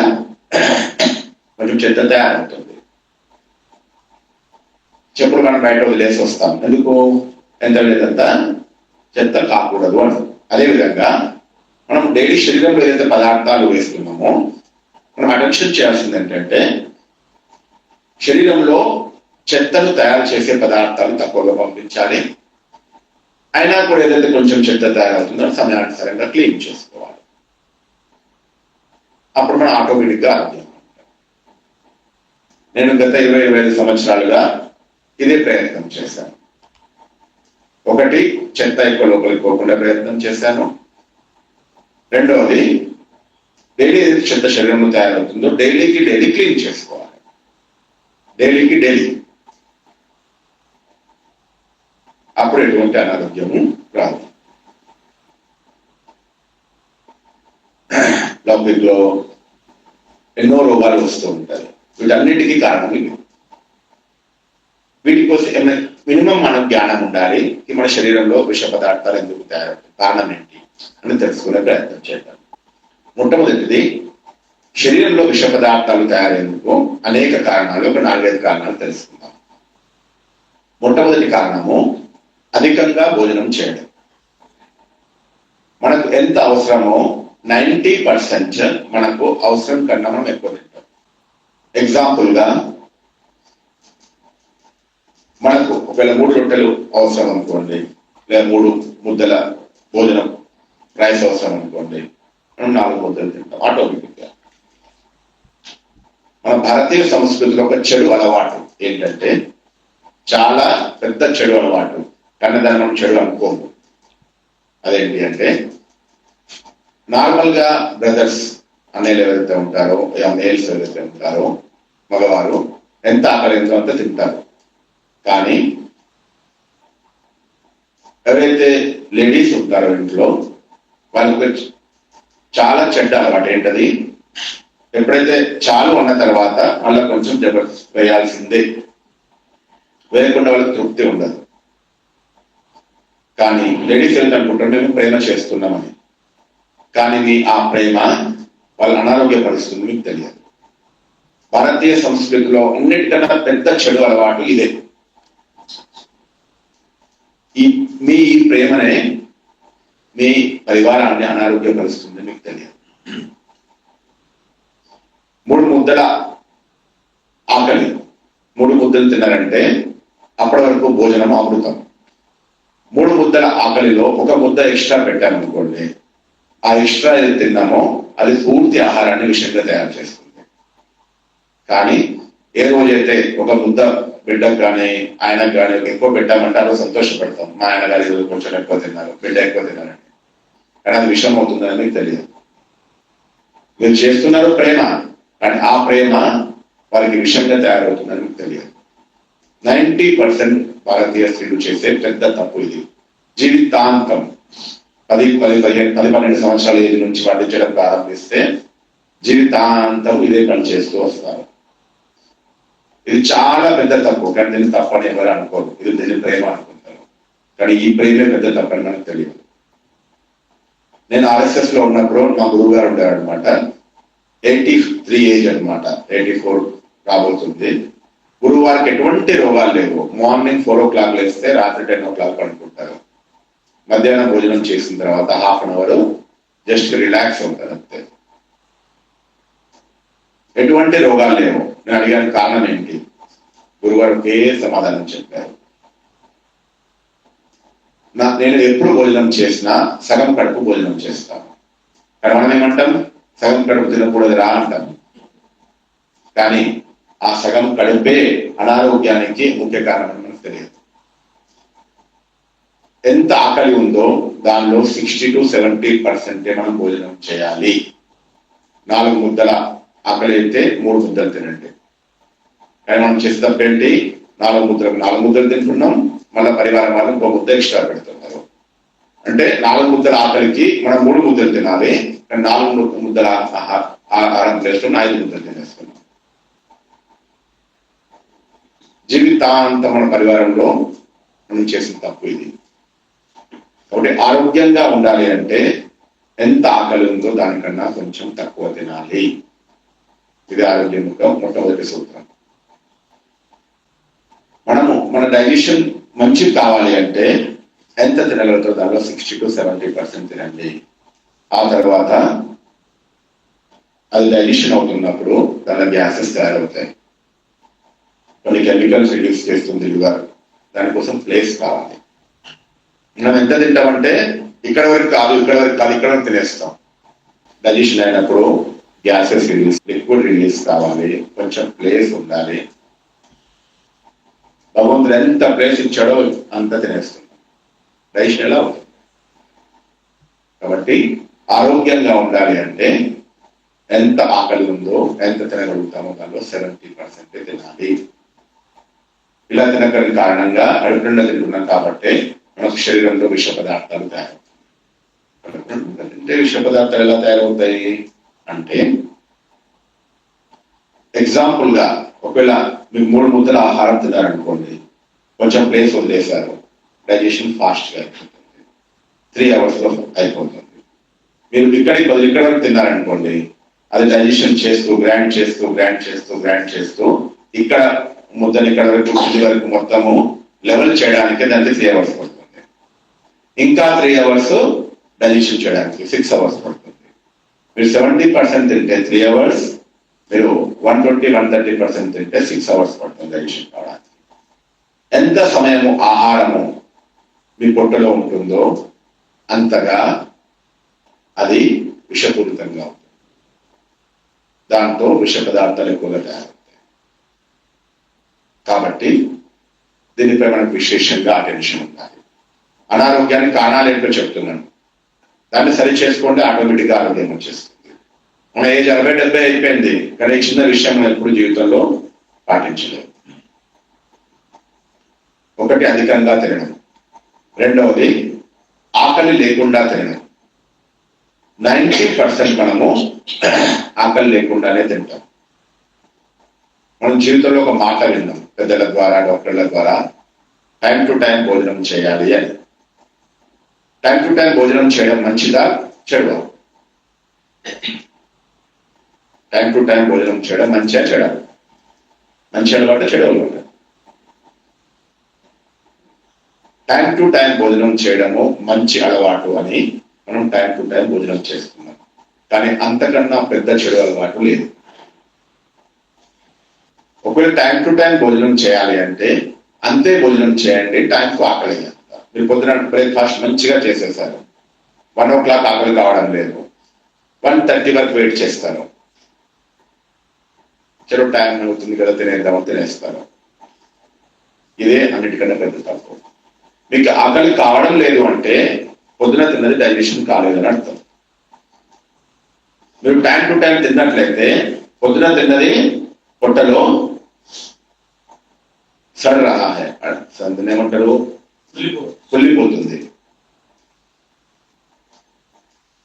కొంచెం చెత్త తయారవుతుంది. చెప్పుడు మనం బయట వదిలేసి వస్తాం, ఎందుకు? ఎంత లేదంతా చెత్త కాకూడదు అని. అదేవిధంగా మనం డైలీ శరీరంలో ఏదైతే పదార్థాలు వేస్తున్నామో మనం అటెన్షన్ చేయాల్సింది ఏంటంటే శరీరంలో చెత్తను తయారు చేసే పదార్థాలు తక్కువగా పంపించాలి. అయినా కూడా ఏదైతే కొంచెం చెత్త తయారవుతుందో సమయానుసారంగా క్లీన్ చేసుకోవాలి. అప్పుడు మనం ఆటోమేటిక్గా ఆరోగ్యం. నేను గత 20-25 సంవత్సరాలుగా ఇదే ప్రయత్నం చేశాను. ఒకటి, చెత్త ఎక్కువ లోపలికి పోకుండా ప్రయత్నం చేశాను. రెండవది, డైలీ ఏదైతే చెత్త శరీరంలో తయారవుతుందో డైలీ క్లీన్ చేసుకోవాలి. డైలీ అప్పుడు ఎటువంటి అనారోగ్యము రాదు. లౌకిక్లో ఎన్నో రోగాలు వస్తూ ఉంటాయి. వీటన్నిటికీ కారణం ఇది. వీటి కోసం మినిమం మనకు జ్ఞానం ఉండాలి. మన శరీరంలో విష పదార్థాలు ఎందుకు తయారవుతాయి, కారణం ఏంటి అని తెలుసుకునే ప్రయత్నం చేద్దాం. మొట్టమొదటిది, శరీరంలో విష పదార్థాలు తయారయ్యేందుకు అనేక కారణాలు, ఒక 4-5 కారణాలు తెలుసుకుందాం. మొట్టమొదటి కారణము అధికంగా భోజనం చేయడం. మనకు ఎంత అవసరమో 90% మనకు అవసరం కన్నా మనం ఎక్కువ తింటాం. ఎగ్జాంపుల్గా మనకు ఒకవేళ 3 రొట్టెలు అవసరం అనుకోండి, లేదా 3 ముద్దల భోజనం రైస్ అవసరం అనుకోండి, మనం 4 ముద్దలు తింటాం ఆటోమేటిక్గా. మన భారతీయ సంస్కృతిలో ఒక చెడు అలవాటు ఏంటంటే, చాలా పెద్ద చెడు అలవాటు, కానీ దాన్ని మనం చెడు అనుకోము. అదేంటి అంటే, నార్మల్గా బ్రదర్స్ అన్నయ్యలు ఎవరైతే ఉంటారో, మేల్స్ ఎవరైతే ఉంటారో, మగవారు ఎంత ఆకలి ఎంతో అంత తింటారు. కానీ ఎవరైతే లేడీస్ ఉంటారో ఇంట్లో, వాళ్ళకి చాలా చెడ్డ అలవాటు ఏంటది, ఎప్పుడైతే చాలు అన్న తర్వాత వాళ్ళకి కొంచెం జబర్దస్త్ వేయాల్సిందే, వేయకుండా వాళ్ళకి తృప్తి ఉండదు. కానీ లేడీస్ ఏంటనుకుంటారు, మేము ప్రేమ చేస్తున్నామని. కానీ ఆ ప్రేమ వాళ్ళ అనారోగ్యపరుస్తుంది, మీకు తెలియదు. భారతీయ సంస్కృతిలో అన్నిటికన్నా పెద్ద చెడు అలవాటు ఇదే. మీ ప్రేమనే మీ పరివారాన్ని అనారోగ్యపరుస్తుంది, మీకు తెలియదు. 3 ముద్దల ఆకలి, 3 ముద్దలు తిన్నారంటే అప్పటి వరకు భోజనం అమృతం. 3 ముద్దల ఆకలిలో 1 ముద్ద ఎక్స్ట్రా పెట్టామనుకోండి, ఆ ఎక్స్ట్రా ఏది తిన్నామో అది పూర్తి ఆహారాన్ని విషయంగా తయారు చేస్తుంది. కానీ ఏ రోజైతే 1 ముద్ద బిడ్డకు కానీ ఆయనకు కానీ ఎక్కువ పెట్టామంటే ఆ రోజు సంతోషపడతాం, మా ఆయన గారు ఈరోజు కొంచెం ఎక్కువ తిన్నారు, బిడ్డ ఎక్కువ తిన్నారండి. కానీ అది విషయం అవుతుందని మీకు తెలియదు. మీరు చేస్తున్నారు ప్రేమ, కానీ ఆ ప్రేమ వారికి విషయంగా తయారవుతుందని మీకు తెలియదు. 90% భారతీయ స్త్రీలు చేసే పెద్ద తప్పు ఇది. జీవితాంతం 10-12 సంవత్సరాల ఏజ్ నుంచి పాటించడం ప్రారంభిస్తే జీవితాంతం ఇదే పని చేస్తూ వస్తారు. ఇది చాలా పెద్ద తప్పు, కానీ దీన్ని తప్పని ఎవరు అనుకోరు. ఇది దీన్ని ప్రేమ అనుకుంటారు, కానీ ఈ ప్రేమే పెద్ద తప్పని మనకు తెలియదు. నేను RSS లో ఉన్నప్పుడు మా గురువు గారు ఉండేవాడు అనమాట. 83 ఏజ్ అనమాట, 84 రాబోతుంది. గురువు వారికి ఎటువంటి రోగాలు లేవు. మార్నింగ్ 4 o'clock లేస్తే రాత్రి 10 o'clock అనుకుంటారు. మధ్యాహ్నం భోజనం చేసిన తర్వాత 1/2 an hour జస్ట్ రిలాక్స్ అవుతారు అంతే. ఎటువంటి రోగాలు లేవు. నేను అడిగాను కారణం ఏంటి, గురువారు ఒకే సమాధానం చెప్పారు. నేను ఎప్పుడు భోజనం చేసినా సగం కడుపు భోజనం చేస్తాను. కానీ మనం ఏమంటాం, సగం కడుపు తినకూడదు రా అంటాం. కానీ ఆ సగం కడుపే అనారోగ్యానికి ముఖ్య కారణం మనకు తెలియదు. ఎంత ఆకలి ఉందో దానిలో 60 to 70% మనం భోజనం చేయాలి. 4 ముద్దల ఆకలి అయితే 3 ముద్దలు తినండి. కానీ మనం చేసే తప్పేంటి, 4 ముద్దలు తింటున్నాం, మళ్ళీ పరివారం వాళ్ళు 1 ముద్ద ఎక్స్ట్రా పెడుతున్నారు. అంటే 4 ముద్దల ఆకలికి మనం 3 ముద్దలు తినాలి, కానీ 4 ముద్దల ఆహారం చేస్తున్నాం, 5 ముద్దలు తినేస్తున్నాం. జీవితాంతం మన పరివారంలో మనం చేసిన తప్పు ఇది. కాబట్టి ఆరోగ్యంగా ఉండాలి అంటే ఎంత ఆకలి ఉందో దానికన్నా కొంచెం తక్కువ తినాలి. ఇది ఆరోగ్యం యొక్క మొట్టమొదటి సూత్రం. మన డైజెషన్ మంచిది కావాలి అంటే ఎంత తినగలుగుతారో దానిలో 60 to 70% తినండి. ఆ తర్వాత అది డైజెషన్ అవుతున్నప్పుడు దానిలో గ్యాసెస్ తయారవుతాయి, కొన్ని కెమికల్స్ రిలీజ్ చేస్తుంది లివర్. దానికోసం ప్లేస్ కావాలి. మనం ఎంత తింటామంటే ఇక్కడ వరకు కాదు, ఇక్కడ వరకు తినేస్తాం. డైజెషన్ అయినప్పుడు గ్యాసెస్ రిలీజ్, లిక్విడ్ రిలీజ్ కావాలి, కొంచెం ప్లేస్ ఉండాలి. భగవంతుడు ఎంత ప్లేస్ ఇచ్చాడో అంత తినేస్తున్నాం. డైజెషన్ ఎలా అవుతుంది? కాబట్టి ఆరోగ్యంగా ఉండాలి అంటే ఎంత ఆకలి ఉందో, ఎంత తినగలుగుతామో దానిలో 70% తినాలి. ఇలా తినగలిగిన కారణంగా కడుపు నిండా తింటున్నాం కాబట్టి మనకు శరీరంలో విష పదార్థాలు తయారవుతాయి. విష పదార్థాలు ఎలా తయారవుతాయి అంటే, ఎగ్జాంపుల్ గా ఒకవేళ మీకు 3 ముద్దల ఆహారం తిన్నారనుకోండి, కొంచెం ప్లేస్ వదిలేశారు, డైజెషన్ ఫాస్ట్ గా అయిపోతుంది, 3 hours లో అయిపోతుంది. మీరు ఇక్కడికి బదులు ఇక్కడ వరకు తిన్నారనుకోండి, అది డైజెషన్ చేస్తూ గ్రైండ్ చేస్తూ ఇక్కడ ముద్దని ఇక్కడ వరకు వరకు మొత్తము లెవెల్ చేయడానికి దానికి 3 hours పడుతుంది. ఇంకా 3 hours డైజెషన్ చేయడానికి 6 hours పడుతుంది. మీరు 70% తింటే 3 hours, మీరు 120-130% తింటే 6 hours పడుతుంది డైజెషన్ కావడానికి. ఎంత సమయము ఆహారము మీ పొట్టలో ఉంటుందో అంతగా అది విషపూరితంగా ఉంటుంది. దాంతో విష పదార్థాలు ఎక్కువగా తయారవుతాయి. కాబట్టి దీనిపై మనకు విశేషంగా అటెన్షన్ ఉండాలి. అనారోగ్యానికి కారణాలు ఏంటో చెప్తున్నాను, దాన్ని సరి చేసుకోండి, ఆటోమేటిక్గా ఆరోగ్యం వచ్చేస్తుంది. మన ఏజ్ 60-70 అయిపోయింది, కానీ ఈ చిన్న విషయం మనం ఎప్పుడు జీవితంలో పాటించలేదు. ఒకటి, అధికంగా తినడం. రెండవది, ఆకలి లేకుండా తినడం. 90% మనము ఆకలి లేకుండానే తింటాం. మనం జీవితంలో ఒక మాట విన్నాం పెద్దల ద్వారా, డాక్టర్ల ద్వారా, టైం టు టైం భోజనం చేయాలి అని. టైం టు టైం భోజనం చేయడం మంచిదా చెడువా? టైం టు టైం భోజనం చేయడం మంచిగా చెడా? మంచి అలవాటు, చెడు అలవాటు? టైం టు టైం భోజనం చేయడము మంచి అలవాటు అని మనం టైం టు టైం భోజనం చేస్తున్నాం. కానీ అంతకన్నా పెద్ద చెడు అలవాటు లేదు. ఒకవేళ టైం టు టైం భోజనం చేయాలి అంటే అంతే భోజనం చేయండి, టైంకు ఆకలి. మీరు పొద్దున బ్రేక్ఫాస్ట్ మంచిగా చేసేసారు, 1 o'clock ఆకలి కావడం లేదు, 1:30 వరకు వెయిట్ చేస్తారు, చెడు టైం అవుతుంది కదా తినేద్దామని తినేస్తారు. ఇదే అన్నిటికన్నా పెద్ద తప్పు. మీకు ఆకలి కావడం లేదు అంటే పొద్దున తిన్నది డైజెషన్ కాలేదని అర్థం. మీరు టైం టు టైం తిన్నట్లయితే పొద్దున తిన్నది పొట్టలో సడ్ రహా హై, ఏమంటారు, కుళ్ళిపోతుంది.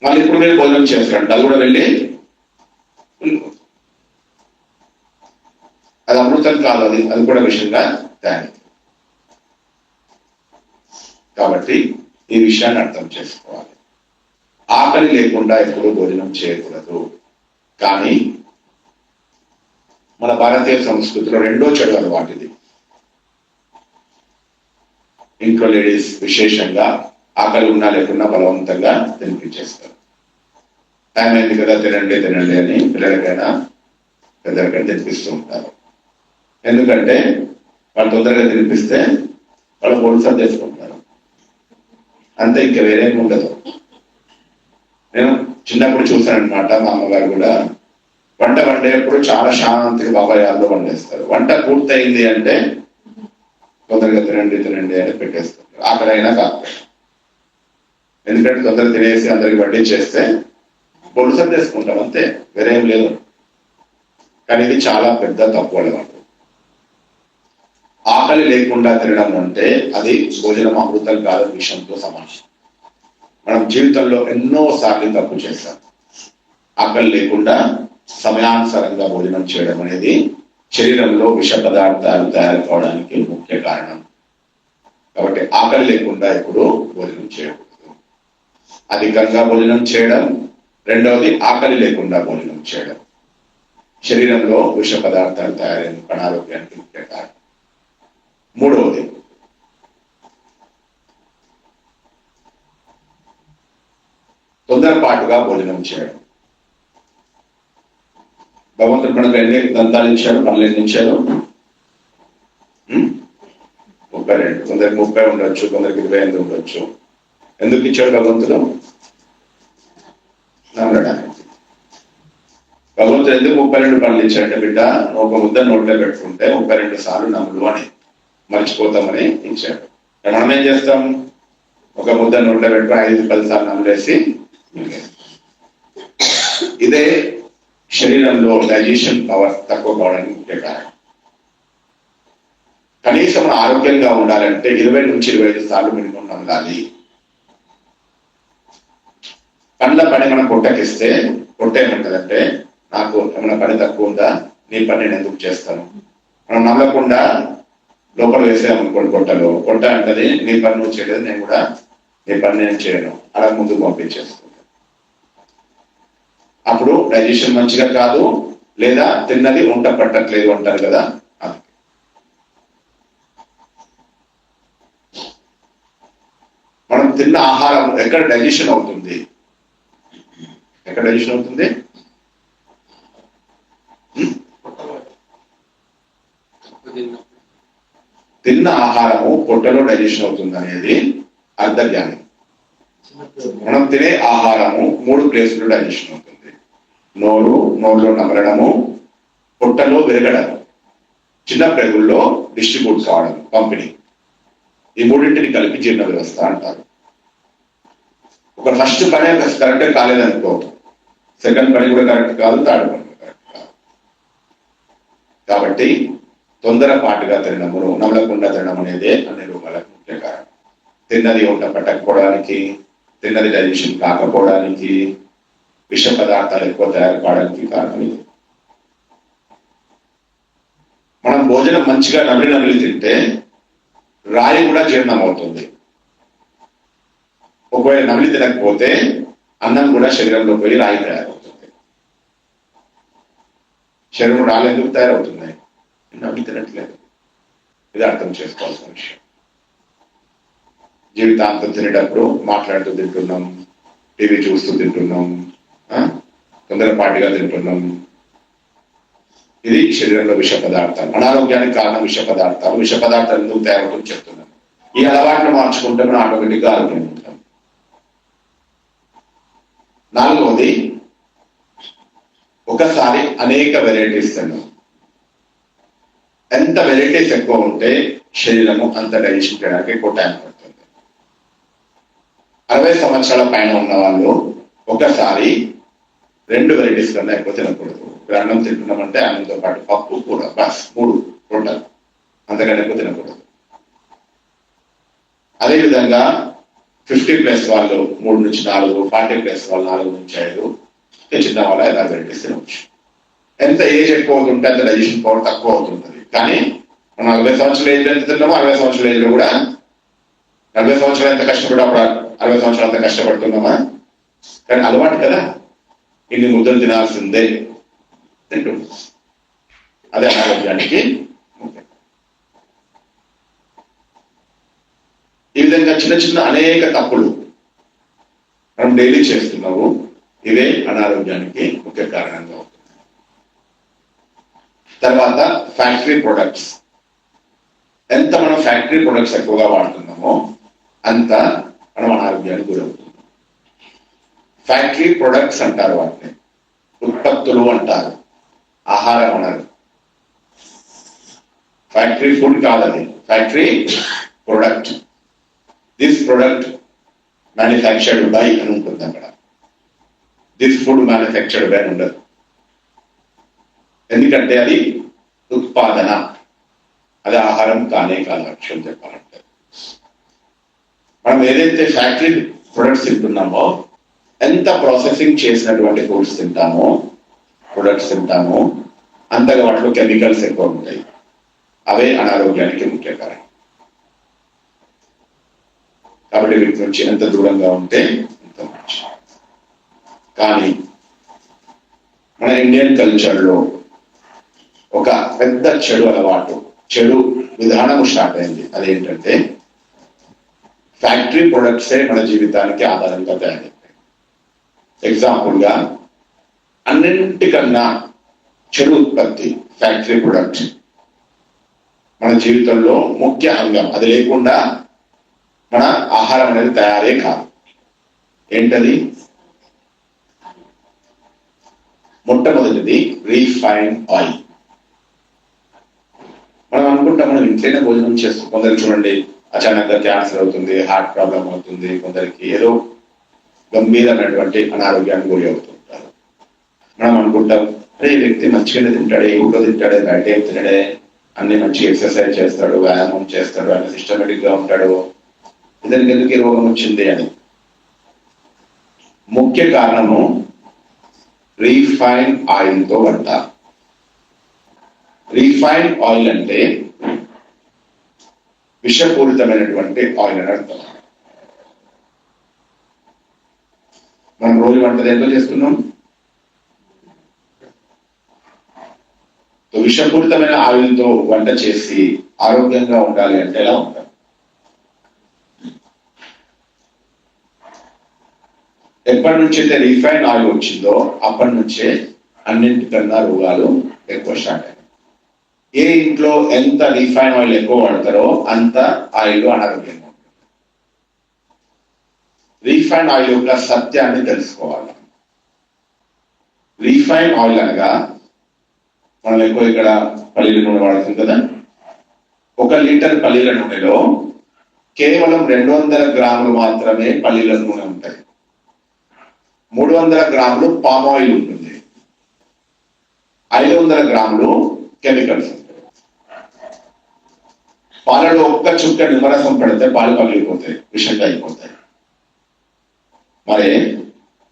మళ్ళీ ఇప్పుడు మీరు భోజనం చేస్తారంట, అది కూడా వెళ్ళి కుళ్ళిపోతుంది. అది అమృతం కాదు, అది కూడా విషయంగా తయారు. కాబట్టి ఈ విషయాన్ని అర్థం చేసుకోవాలి. ఆకలి లేకుండా ఎప్పుడూ భోజనం చేయకూడదు. కానీ మన భారతీయ సంస్కృతిలో రెండో చెడు అలవాటిది. ఇంట్లో లేడీస్ విశేషంగా ఆకలి ఉన్నా లేకున్నా బలవంతంగా తినిపించేస్తారు. టైం అయింది కదా తినండి అని పిల్లలకైనా పెద్దలకైనా తినిపిస్తూ ఉంటారు. ఎందుకంటే వాళ్ళు తొందరగా తినిపిస్తే వాళ్ళు బోల్సా చేసుకుంటారు. అంతే, ఇంకా వేరేం ఉండదు. నేను చిన్నప్పుడు చూసాను అనమాట, మా అమ్మగారు కూడా వంట వండేటప్పుడు చాలా శాంతిగా బాబాయాల్లో వండేస్తారు. వంట పూర్తయింది అంటే తొందరగా తినండి తినండి అని పెట్టేస్తారు, ఆకలైనా కాదు. ఎందుకంటే తొందరగా తినేసి అందరికి వడ్డించేస్తే పొలుసలు చేసుకుంటాం అంతే, వేరేం లేదు. కానీ ఇది చాలా పెద్ద తప్పు అలవాటు. ఆకలి లేకుండా తినడం అంటే అది భోజనం అమృతం కాదు విషయంతో సమానం. మనం జీవితంలో ఎన్నో సార్లు తప్పు చేస్తాం. ఆకలి లేకుండా సమయానుసారంగా భోజనం చేయడం అనేది శరీరంలో విష పదార్థాలు తయారు కావడానికి ముఖ్య కారణం. కాబట్టి ఆకలి లేకుండా ఎప్పుడు భోజనం చేయకూడదు. అధికంగా భోజనం చేయడం, రెండవది ఆకలి లేకుండా భోజనం చేయడం శరీరంలో విష పదార్థాలు తయారైన అనారోగ్యానికి ముఖ్య కారణం. మూడవది తొందరపాటుగా భోజనం చేయడం. భగవంతుడు మనకు ఎన్ని దంతాలు ఇచ్చాడు, పనులు ఎన్ని ఇచ్చాడు? 32. కొందరికి 30 ఉండొచ్చు, కొందరికి 28 ఉండొచ్చు. ఎందుకు ఇచ్చాడు భగవంతుడు? నమ్మడానికి. భగవంతుడు ఎందుకు 32 పనులు ఇచ్చాడంటే, బిడ్డ ఒక ముద్ద నోట్లో పెట్టుకుంటే 32 సార్లు నమ్ములు అని మర్చిపోతామని ఇచ్చాడు. మనం ఏం చేస్తాం? ఒక ముద్ద నోట్లో పెట్టుకుని 5-10 సార్లు నమ్మలేసి, ఇదే శరీరంలో డైజెషన్ పవర్ తక్కువ కావడానికి ముఖ్య కారణం. కనీసం ఆరోగ్యంగా ఉండాలంటే 20 నుంచి 25 సార్లు మినిమం నమ్మాలి. పనుల పని మనం పొట్టకిస్తే పొట్ట ఏమంటదంటే, నాకు ఏమైనా పని తక్కువ ఉందా, నీ పని నేను ఎందుకు చేస్తాను. మనం నమ్మకుండా లోపల వేసామనుకోండి పొట్టలో, పొట్ట అంటది నీ పని నువ్వు చేయలేదు, నేను కూడా నీ పని నేను చేయను, అలా ముందుకు పంపించేస్తాను. అప్పుడు డైజెషన్ మంచిగా కాదు, లేదా తిన్నది వంట పట్టట్లేదు అంటారు కదా. మనం తిన్న ఆహారం ఎక్కడ డైజెషన్ అవుతుంది? ఎక్కడ డైజెషన్ అవుతుంది? తిన్న ఆహారము పొట్టలో డైజెషన్ అవుతుంది అనేది అర్ధజ్ఞానం. మనం తినే ఆహారము 3 ప్లేసుల్లో డైజెషన్ అవుతుంది. నోరులో నమలడము, పొట్టలో విరగడం, చిన్న ప్రేగుల్లో డిస్ట్రిబ్యూట్ కావడం, పంపిణీ. ఈ మూడింటిని కలిపి జీర్ణ వ్యవస్థ అంటారు. ఒక ఫస్ట్ పని కరెక్ట్ కాలేదనుకో, సెకండ్ పని కూడా కరెక్ట్ కాదు, థర్డ్ పని కూడా కరెక్ట్ కాదు. కాబట్టి తొందరపాటుగా తినడము, నమలకుండా తినడం అనేది అన్ని రోగాలకు ముఖ్య కారణం. తిన్నది వంట పట్టకపోవడానికి, తిన్నది డైజెషన్ కాకపోవడానికి, విష పదార్థాలు ఎక్కువ తయారు కావడానికి కారణం ఇది. మనం భోజనం మంచిగా నమిలి తింటే రాయి కూడా జీర్ణం అవుతుంది. ఒకవేళ నమిలి తినకపోతే అన్నం కూడా శరీరంలో పోయి రాయి తయారవుతుంది. శరీరం రాళ్ళు ఎందుకు తయారవుతున్నాయి? నమిలి తినట్లేదు. ఇది అర్థం చేసుకోవాల్సిన విషయం. జీవితాంతం తినేటప్పుడు మాట్లాడుతూ తింటున్నాం, టీవీ చూస్తూ తింటున్నాం, తొందరపాటుగా తింటున్నాం. ఇది శరీరంలో విష పదార్థాలు, అనారోగ్యానికి కారణం విష పదార్థాలు. విష పదార్థాలు ఎందుకు తయారవుతుందని చెప్తున్నాం. ఈ అలవాటును మార్చుకుంటే మనం ఆటోమేటిక్గా ఆరోగ్యం ఉంటాం. నాలుగవది, ఒకసారి అనేక వెరైటీస్ తిన్నాం. ఎంత వెరైటీస్ ఎక్కువ ఉంటే శరీరము అంత డైజెషన్ చేయడానికి ఎక్కువ టైం పడుతుంది. 60 సంవత్సరాల పైన ఉన్న వాళ్ళు ఒకసారి 2 వెరైటీస్ కన్నా ఎక్కువ తినకూడదు. అన్నం తింటున్నామంటే అన్నంతో పాటు పప్పు కూర, బస్ 3 టోటల్, అంతకన్నా ఎక్కువ తినకూడదు. అదేవిధంగా 50+ వాళ్ళు 3 నుంచి 4, 40+ వాళ్ళు 4 నుంచి 5, చిన్న వాళ్ళ 50 వెరైటీస్ తినవచ్చు. ఎంత ఏజ్ ఎక్కువ అవుతుంటే అంత డైజెషన్ పవర్ తక్కువ అవుతుంటుంది. కానీ మనం 40 సంవత్సరాల ఏజ్ ఎంత తిన్నామో 60 సంవత్సరాల ఏజ్ లో కూడా 40 సంవత్సరాలు ఎంత కష్టపడ్డా 60 సంవత్సరాలు అంత కష్టపడుతున్నామా? కానీ అలవాటు కదా, ఇన్ని ముద్దలు తినాల్సిందే తింటుంది. అదే అనారోగ్యానికి ముఖ్యం. ఈ విధంగా చిన్న చిన్న అనేక తప్పులు మనం డైలీ చేస్తున్నాము. ఇవే అనారోగ్యానికి ముఖ్య కారణంగా అవుతుంది. తర్వాత ఫ్యాక్టరీ ప్రొడక్ట్స్. ఎంత మనం ఫ్యాక్టరీ ప్రొడక్ట్స్ ఎక్కువగా వాడుతున్నామో అంత మనం అనారోగ్యానికి గురవుతుంది. ఫ్యాక్టరీ ప్రొడక్ట్స్ అంటారు, వాటిని ఉత్పత్తులు అంటారు, ఆహారం అనరు. ఫ్యాక్టరీ ఫుడ్ కాదని, factory product. This product manufactured by అని ఉంటుంది అక్కడ. దిస్ ఫుడ్ మ్యానుఫ్యాక్చర్డ్ బై అని ఉండదు. ఎందుకంటే అది ఉత్పాదన, అది ఆహారం కానే కాదు. లక్ష్యం చెప్పాలంటే మనం ఏదైతే ఫ్యాక్టరీ ప్రొడక్ట్స్ తింటున్నామో, ఎంత ప్రాసెసింగ్ చేసినటువంటి ఫుడ్స్ తింటామో, ప్రొడక్ట్స్ తింటామో, అంతగా వాటిలో కెమికల్స్ ఎక్కువ ఉంటాయి. అవే అనారోగ్యానికి ముఖ్య కారణం. కాబట్టి వీటి నుంచి ఎంత దూరంగా ఉంటే అంత మంచి. కానీ మన ఇండియన్ కల్చర్లో ఒక పెద్ద చెడు అలవాటు, చెడు విధానం స్టార్ట్ అయింది. అదేంటంటే ఫ్యాక్టరీ ప్రొడక్ట్సే మన జీవితానికి ఆధారంగా తయారైంది. ఎగ్జాంపుల్ గా అన్నింటికన్నా చెడు ఉత్పత్తి ఫ్యాక్టరీ ప్రొడక్ట్ మన జీవితంలో ముఖ్య అంగం. అది లేకుండా మన ఆహారం అనేది తయారే కాదు. ఏంటది? మొట్టమొదటిది రీఫైన్ ఆయిల్. మనం అనుకుంటాం మనం ఇంట్లోనే భోజనం చేస్తాం. కొందరు చూడండి అచానక్గా క్యాన్సర్ అవుతుంది, హార్ట్ ప్రాబ్లం అవుతుంది, కొందరికి ఏదో గంభీరమైనటువంటి అనారోగ్యానికి గురి అవుతుంటారు. మనం అనుకుంటాం అరే ఈ వ్యక్తి మంచిగానే తింటాడే, ఇంట్లో తింటాడే, బయట ఏం తినడే, అన్ని మంచి ఎక్సర్సైజ్ చేస్తాడు, వ్యాయామం చేస్తాడు, అన్ని సిస్టమేటిక్ గా ఉంటాడు, ఇతనికి ఎందుకు ఈ రోగం వచ్చింది అని. ముఖ్య కారణము రీఫైన్ ఆయిల్ తో వంట. రీఫైన్ ఆయిల్ అంటే విషపూరితమైనటువంటి ఆయిల్ అని అర్థం. మనం రోజు వంట దేంతో చేస్తున్నాం? విషపూరితమైన ఆయిల్తో వంట చేసి ఆరోగ్యంగా ఉండాలి అంటే ఎలా ఉంటాం? ఎప్పటి నుంచి అయితే రీఫైన్ ఆయిల్ వచ్చిందో అప్పటి నుంచే అన్నింటికన్నా రోగాలు ఎక్కువ స్టార్ట్ అయ్యాయి. ఏ ఇంట్లో ఎంత రీఫైన్ ఆయిల్ ఎక్కువ వాడతారో అంత ఆయిల్ అనారోగ్యంగా ఉంటుంది. రీఫైన్ ఆయిల్ యొక్క సత్యాన్ని తెలుసుకోవాలి. రీఫైన్ ఆయిల్ అనగా మనం ఎక్కువ ఇక్కడ పల్లీల నూనె వాడుతుంది కదా. 1 లీటర్ పల్లీల నూనెలో కేవలం 200 గ్రాములు మాత్రమే పల్లీల నూనె ఉంటాయి. 300 గ్రాములు పామ్ ఆయిల్ ఉంటుంది, 500 గ్రాములు కెమికల్స్ ఉంటాయి. పాలలో ఒక్క చుక్క నిమ్మరసం పెడితే పాలు పగిలిపోతాయి, విషంగా అయిపోతాయి. మరి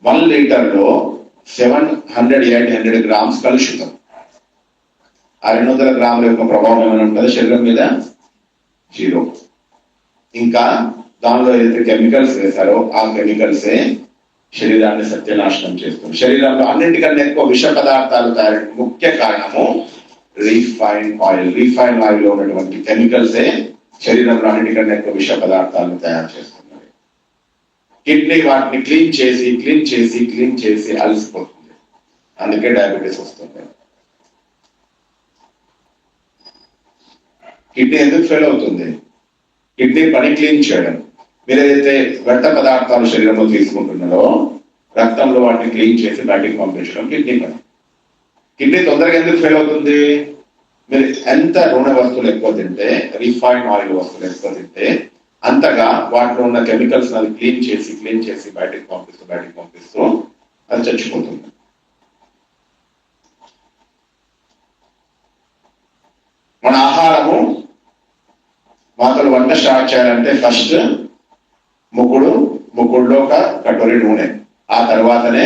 1 లీటర్లో 700-800 గ్రామ్స్ కలుషితం. ఆ 200 గ్రాముల యొక్క ప్రభావం ఏమైనా ఉంటుంది శరీరం మీద? 0. ఇంకా దానిలో ఏదైతే కెమికల్స్ వేశారో ఆ కెమికల్సే శరీరాన్ని సత్యనాశనం చేస్తుంది. శరీరంలో అన్నింటికన్నా ఎక్కువ విష పదార్థాలు తయారు ముఖ్య కారణము రీఫైన్ ఆయిల్. రీఫైన్ ఆయిల్ లో ఉన్నటువంటి కెమికల్సే శరీరంలో అన్నింటికన్నా ఎక్కువ విష పదార్థాలను తయారు చేస్తున్నది. కిడ్నీ వాటిని క్లీన్ చేసి అలసిపోతుంది. అందుకే డయాబెటీస్ వస్తుంది. కిడ్నీ ఎందుకు ఫెయిల్ అవుతుంది? కిడ్నీ పని క్లీన్ చేయడం. మీరు ఏదైతే వ్యర్థ పదార్థాలు శరీరంలో తీసుకుంటున్నారో రక్తంలో వాటిని క్లీన్ చేసి బయటికి పంపించడం కిడ్నీ పని. కిడ్నీ తొందరగా ఎందుకు ఫెయిల్ అవుతుంది? మీరు ఎంత నూనె వస్తువులు ఎక్కువ తింటే, రిఫైన్ ఆయిల్ వస్తువులు ఎక్కువ తింటే అంతగా వాటిలో ఉన్న కెమికల్స్ అది క్లీన్ చేసి బయటికి పంపిస్తూ అది చచ్చిపోతుంది. మన ఆహారము మాతలు వంట స్టార్ట్ చేయాలంటే ఫస్ట్ ముక్కుడులో ఒక కటోరీ నూనె, ఆ తర్వాతనే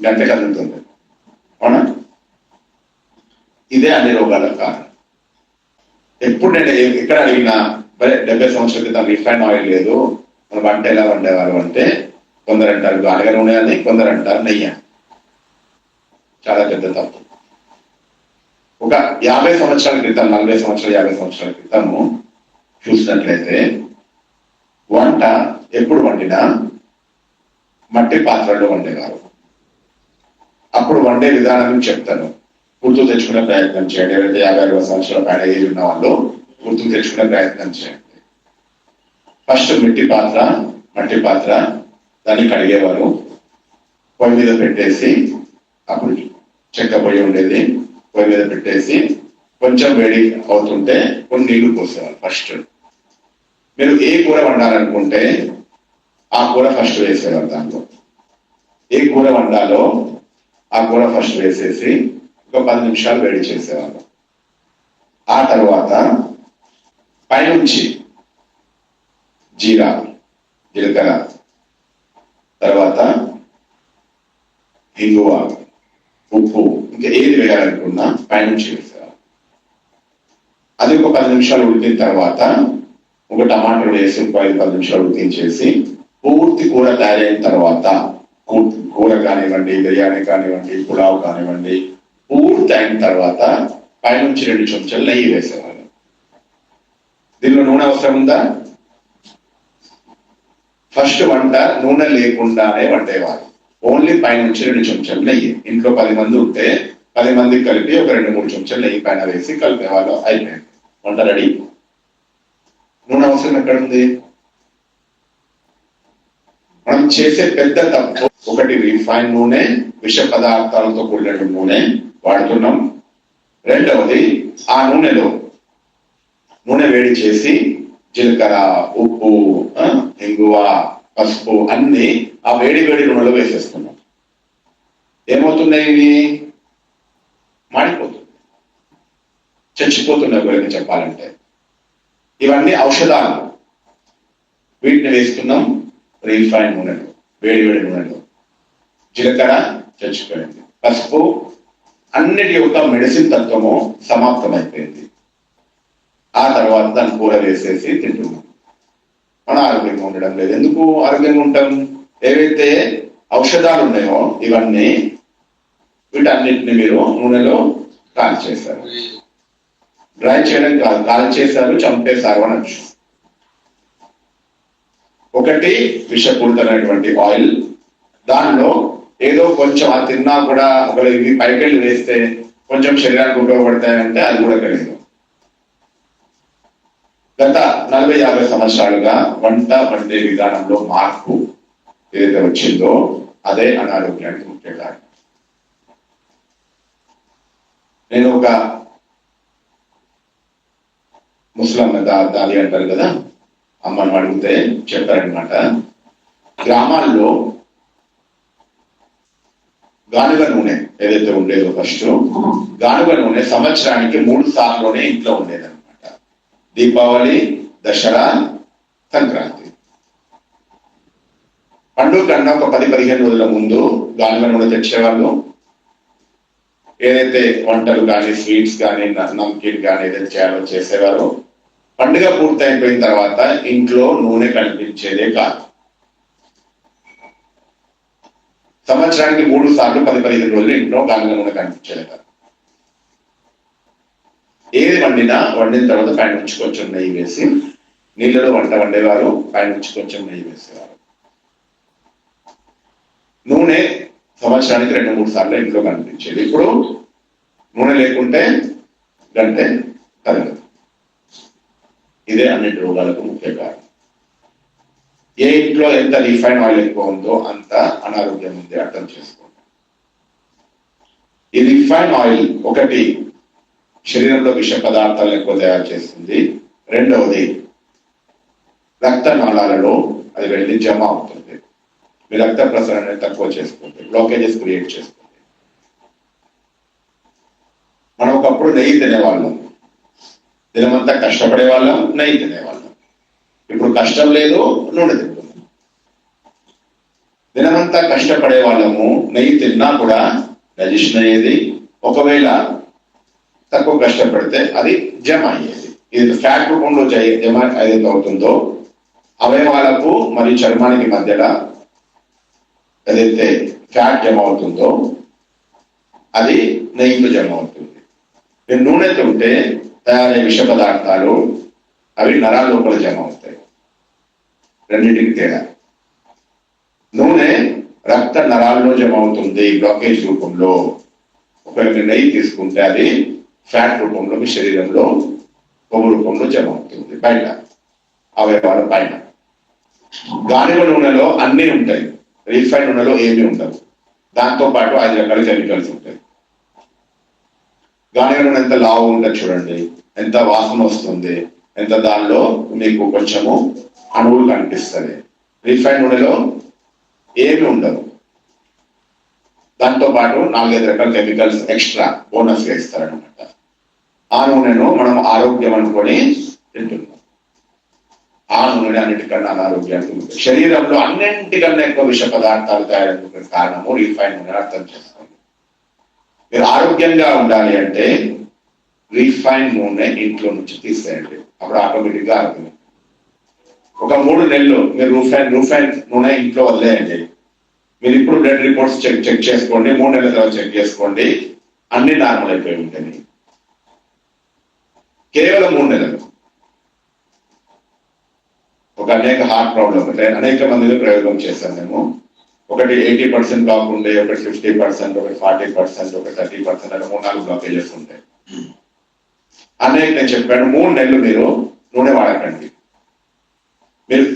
గంట కదులుతుంది. అవునా? ఇదే అన్ని రోగాలకు కారణం. ఎప్పుడు నేను ఎక్కడ అడిగినా 70 సంవత్సరాల క్రితం రిఫైన్ ఆయిల్ లేదు, మన వంట ఎలా వండేవారు అంటే కొందరు అంటారు గానుగ నూనె అని, కొందరు అంటారు నెయ్యి అని. చాలా పెద్ద తప్పు. ఒక 50 సంవత్సరాల క్రితం, 40 సంవత్సరాలు 50 సంవత్సరాల క్రితము చూసినట్లయితే వంట ఎప్పుడు వండినా మట్టి పాత్రలో వండేవారు. అప్పుడు వండే విధానం చెప్తాను, గుర్తు తెచ్చుకునే ప్రయత్నం చేయండి. ఎవరైతే 50-60 సంవత్సరాల పైన ఏజ్ ఉన్న వాళ్ళు గుర్తు తెచ్చుకునే ప్రయత్నం చేయండి. ఫస్ట్ మట్టి పాత్ర దాన్ని కడిగేవారు, పొయ్యి మీద పెట్టేసి, అప్పుడు చెక్క పొయ్యి ఉండేది, పొయ్యి మీద పెట్టేసి కొంచెం వేడి అవుతుంటే కొన్ని నీళ్లు పోసేవారు. ఫస్ట్ మీరు ఏ కూర వండాలనుకుంటే ఆ కూర ఫస్ట్ వేసేవారు. దాంట్లో ఏ కూర వండాలో ఆ కూర ఫస్ట్ వేసేసి ఒక 10 నిమిషాలు వేడి చేసేవారు. ఆ తర్వాత పైనుంచి జీలకర్ర, తర్వాత ఇంగువ, ఉప్పు, ఇంకా ఏది వేయాలనుకున్నా పైనుంచి వేసేవారు. అది ఒక 10 నిమిషాలు ఉడికిన తర్వాత ఒక టమాటాలు వేసి ఒక 5-10 నిమిషాలు ఉడికించేసి పూర్తి కూర తయారైన తర్వాత, కూర కానివ్వండి, బిర్యానీ కానివ్వండి, పులావ్ కానివ్వండి, పూర్తి అయిన తర్వాత పైనుంచి 2 చెంచాలు నెయ్యి వేసేవారు. దీనిలో నూనె అవసరం ఉందా? ఫస్ట్ వంట నూనె లేకుండానే వండేవారు. ఓన్లీ పైనుంచి 2 చెంచాలు నెయ్యి. ఇంట్లో 10 మంది ఉంటే 10 మందికి కలిపి ఒక 2-3 చెంచాలు నెయ్యి పైన వేసి కలిపేవాళ్ళు. అయిపోయింది, వంట రెడీ. నూనె అవసరం ఎక్కడ ఉంది? మనం చేసే పెద్ద తప్పు ఒకటి, రిఫైన్ నూనె, విష పదార్థాలతో కూడిన నూనె వాడుతున్నాం. రెండవది, ఆ నూనె వేడి చేసి జీలకర్ర, ఉప్పు, ఇంగువ, పసుపు అన్ని ఆ వేడి నూనెలో వేసేస్తున్నాం. ఏమవుతున్నాయి? ఇవి మాడిపోతుంది, చచ్చిపోతున్నాయి గురించి చెప్పాలంటే. ఇవన్నీ ఔషధాలు. వీటిని వేస్తున్నాం రీఫైన్ నూనెలో, వేడి నూనెలో. జీలకర్ర చచ్చిపోయింది, పసుపు అన్నిటి యొక్క మెడిసిన్ తత్వము సమాప్తమైపోయింది. ఆ తర్వాత దాన్ని కూర వేసేసి తింటున్నాం. మన ఆరోగ్యంగా ఉండడం లేదు. ఎందుకు ఆరోగ్యంగా ఉంటాం? ఏవైతే ఔషధాలు ఉన్నాయో ఇవన్నీ, వీటన్నిటిని మీరు నూనెలో కాల్ చేశారు. డ్రై చేయడం కాదు, కాల్ చేశారు, చంపేశారు అనొచ్చు. ఒకటి విషపూరితమైనటువంటి ఆయిల్, దానిలో ఏదో కొంచెం అది తిన్నా కూడా ఒకవేళ ఇవి పైకెళ్ళి వేస్తే కొంచెం శరీరానికి ఉపయోగపడతాయంటే అది కూడా తెలియదు. గత 40-50 సంవత్సరాలుగా వండే విధానంలో మార్పు ఏదైతే వచ్చిందో అదే అనారోగ్యానికి ముఖ్య కారణం. నేను ఒక ముస్లిం దాది అంటారు కదా, అమ్మను అడిగితే చెప్పారనమాట, గ్రామాల్లో గానుగ నూనె ఏదైతే ఉండేదో ఫస్ట్, గానుగ నూనె సంవత్సరానికి 3 సార్లునే ఇంట్లో ఉండేదన్నమాట. దీపావళి, దసరా, సంక్రాంతి. పండుగ కన్నా ఒక 10-15 రోజుల ముందు గానుగ నూనె తెచ్చేవాళ్ళు. ఏదైతే వంటలు కానీ, స్వీట్స్ కానీ, నమ్కీన్ కానీ ఏదైతే చేయాలో చేసేవారు. పండుగ పూర్తయిపోయిన తర్వాత ఇంట్లో నూనె కనిపించేదే కాదు. సంవత్సరానికి 3 సార్లు 10-15 రోజులు ఇంట్లో గానుగ నూనె కనిపించేది కాదు. ఏది వండిన తర్వాత పైన నుంచి కొంచెం నెయ్యి వేసి, నీళ్ళలో వంట వండేవారు, పైన నుంచి కొంచెం నెయ్యి వేసేవారు. నూనె సంవత్సరానికి 2-3 సార్లు ఇంట్లో కనిపించేది. ఇప్పుడు నూనె లేకుంటే గంటే తరగదు. ఇదే అన్నిటి రోగాలకు ముఖ్య కారణం. ఏ ఇంట్లో ఎంత రిఫైన్ ఆయిల్ ఎక్కువ ఉందో అంత అనారోగ్యం ఉంది, అర్థం చేసుకోండి. ఈ రిఫైన్ ఆయిల్ ఒకటి శరీరంలో విష పదార్థాలు ఎక్కువ తయారు చేస్తుంది. రెండవది, రక్త నాళాలలో అది వెళ్ళి జమ అవుతుంది, మీ రక్త ప్రసరణ తక్కువ చేస్తుంది, బ్లాకేజెస్ క్రియేట్ చేస్తుంది. మనం ఒకప్పుడు నెయ్యి తినేవాళ్ళం, దినమంతా కష్టపడే వాళ్ళం, నెయ్యి తినేవాళ్ళం. ఇప్పుడు కష్టం లేదు, నూనె తింటున్నాం. దినమంతా కష్టపడే వాళ్ళము, నెయ్యి తిన్నా కూడా డైజెషన్ అయ్యేది. ఒకవేళ తక్కువ కష్టపడితే అది జమ అయ్యేది. ఇది ఫ్యాట్ రూపంలో జమ ఏదైతే అవుతుందో, అవయవాలకు మరియు చర్మానికి మధ్యలో ఏదైతే ఫ్యాట్ జమ అవుతుందో అది నెయ్యితో జమ అవుతుంది. నూనె తింటే తయారయ్యే విష పదార్థాలు అవి నరాల లోపల జమ అవుతాయి. రెండింటికి తేడా. నూనె రక్త నరాల్లో జమ అవుతుంది బ్లాకేజ్ రూపంలో. ఒకవేళ నెయ్యి తీసుకుంటే అది ఫ్యాట్ రూపంలో మీ శరీరంలో కొవ్వు రూపంలో జమ అవుతుంది, బయట అవయవాల పైన. గానుగ నూనెలో అన్నీ ఉంటాయి, రీఫైన్ నూనెలో ఏమీ ఉండవు. దాంతో పాటు 5 రకాల కెమికల్స్ ఉంటాయి. గానుగ నూనె ఎంత లావు ఉంటుంది చూడండి, ఎంత వాసన వస్తుంది, ఎంత దానిలో మీకు కొంచెము అణువులు కనిపిస్తుంది. రీఫైన్ నూనెలో ఏమి ఉండదు. దాంతో పాటు 4-5 రకాల కెమికల్స్ ఎక్స్ట్రా బోనస్ గా ఇస్తారనమాట. ఆ నూనెను మనం ఆరోగ్యం అనుకొని తింటున్నాం. ఆ నూనె అన్నిటికన్నా అనారోగ్యానికి ఉంటుంది. శరీరంలో అన్నింటికన్నా ఎక్కువ విష పదార్థాలు తయారయ్యే కారణము రీఫైన్ నూనె. అర్థం చేసుకోండి. మీరు ఆరోగ్యంగా ఉండాలి అంటే రీఫైన్ నూనె ఇంట్లో నుంచి తీసేయండి, అప్పుడు ఆటోమేటిక్ గా ఆరోగ్యం. ఒక 3 నెలలు మీరు రూఫైన్ నూనె ఇంట్లో వదిలేయండి. మీరు ఇప్పుడు బ్లడ్ రిపోర్ట్స్ చెక్ చేసుకోండి, 3 నెలల తర్వాత చెక్ చేసుకోండి, అన్ని నార్మల్ అయిపోయి ఉంటాయి. కేవలం 3 నెలలు. ఒక అనేక హార్ట్ ప్రాబ్లం అంటే అనేక మందిని ప్రయోగం చేశాం మేము. ఒకటి 80% బ్లాక్ ఉండే, ఒకటి 50%, ఒకటి 40%, ఒకటి 30% అలా 3-4 బ్లాకేజెస్ ఉంటాయి. అనేక నేను చెప్పాను 3 నెలలు మీరు నూనె వాడకండి. మీరు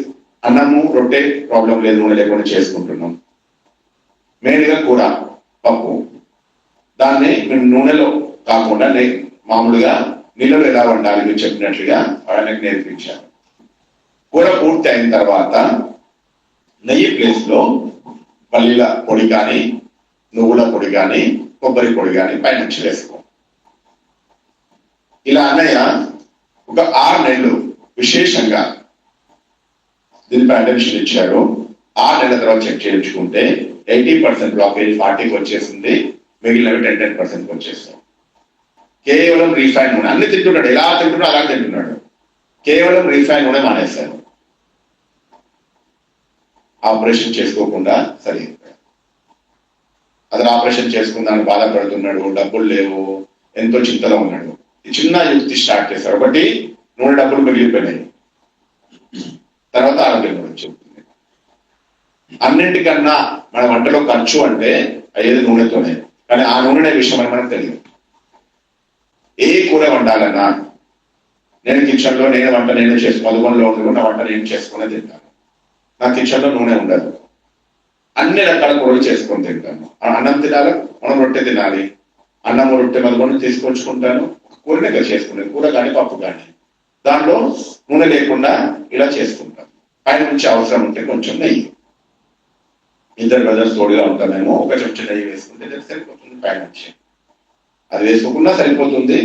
అన్నము రొట్టె ప్రాబ్లం లేదు, నూనె లేకుండా చేసుకుంటున్నాం. మెయిన్గా కూర పప్పు, దాన్ని మీరు నూనెలో కాకుండా మామూలుగా నీళ్ళలో ఎలా వండాలి మీరు చెప్పినట్లుగా వాళ్ళకి నేర్పించాను. కూర పూర్తి అయిన తర్వాత నెయ్యి ప్లేస్ లో పల్లీల పొడి కానీ, నువ్వుల పొడి కానీ, కొబ్బరి పొడి కానీ పైనుంచి వేసుకో. ఇలా అన్నయ్య ఒక 6 నెలలు విశేషంగా దీనిపై అటెన్షన్ ఇచ్చారు. 6 నెలల తర్వాత చెక్ చేయించుకుంటే 80% బ్లాకేజ్ 40కి వచ్చేసింది, మిగిలినవి 10% వచ్చేస్తాం. కేవలం రీఫైన్ నూనె అన్ని తింటున్నాడు, ఎలా తింటున్నాడు అలా తింటున్నాడు. కేవలం రీఫైన్ నూనె మానేశారు. ఆపరేషన్ చేసుకోకుండా సరే, అతను ఆపరేషన్ చేసుకుందాన్ని బాధపడుతున్నాడు, డబ్బులు లేవు, ఎంతో చింతలో ఉన్నాడు. చిన్న యుక్తి స్టార్ట్ చేశారు. ఒకటి, నూనె డబ్బులు మిగిలిపోయినాయి, తర్వాత ఆరోగ్యం గురించి చెప్తుంది. అన్నింటికన్నా మన వంటలో ఖర్చు అంటే అయ్యేది నూనెతోనే, కానీ ఆ నూనె విషయం అని మనకు తెలియదు. ఏ కూర వండాలన్నా నేను కిచెన్లో నేను వంట నేను మధుబన్లో ఉండి నా వంట నేను చేసుకునే తింటాను. నా కిచెన్లో నూనె ఉండదు. అన్ని రకాల కూరలు చేసుకొని తింటాను. అన్నం తినాలి, మనం రొట్టె తినాలి, అన్నం రొట్టె మధుబన్ను తీసుకొచ్చుకుంటాను. కూరనే కదా చేసుకునేది, కూర కానీ పప్పు కానీ, దాంట్లో నూనె లేకుండా ఇలా చేసుకుంటాం. పైన నుంచి అవసరం ఉంటే కొంచెం నెయ్యి, 2 బ్రదర్స్ తోడుగా ఉంటామేమో, ఒక చెంచా నెయ్యి వేసుకుంటే సరిపోతుంది. పైన నుంచి అది వేసుకోకుండా సరిపోతుంది.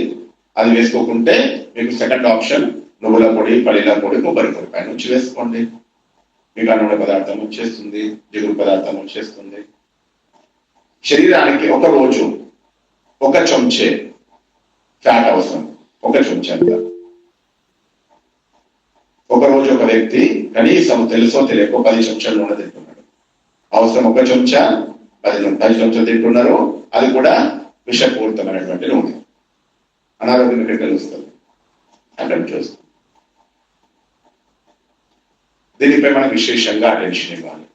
అది వేసుకోకుంటే మీకు సెకండ్ ఆప్షన్ నువ్వుల పొడి, పల్లీల పొడి, కొబ్బరి పొడి పైన నుంచి వేసుకోండి. మీకు నూనె పదార్థం వచ్చేస్తుంది, జిగురు పదార్థం వచ్చేస్తుంది. శరీరానికి ఒక రోజు 1 చెంచా ఫ్యాట్ అవసరం, 1 చెంచా. ఒక రోజు ఒక వ్యక్తి కనీసం తెలుసో తెలియకో 10 చెంచాలు నూనె తింటున్నాడు. అవసరం 1 చెంచా, 10 చెంచాలు తింటున్నారు. అది కూడా విషపూరితమైనటువంటి నూనె. అనారోగ్యం ఇక్కడ తెలుస్తుంది, అటెంప్ట్ చేస్తుంది. దీనిపై మనం విశేషంగా అటెన్షన్ ఇవ్వాలి.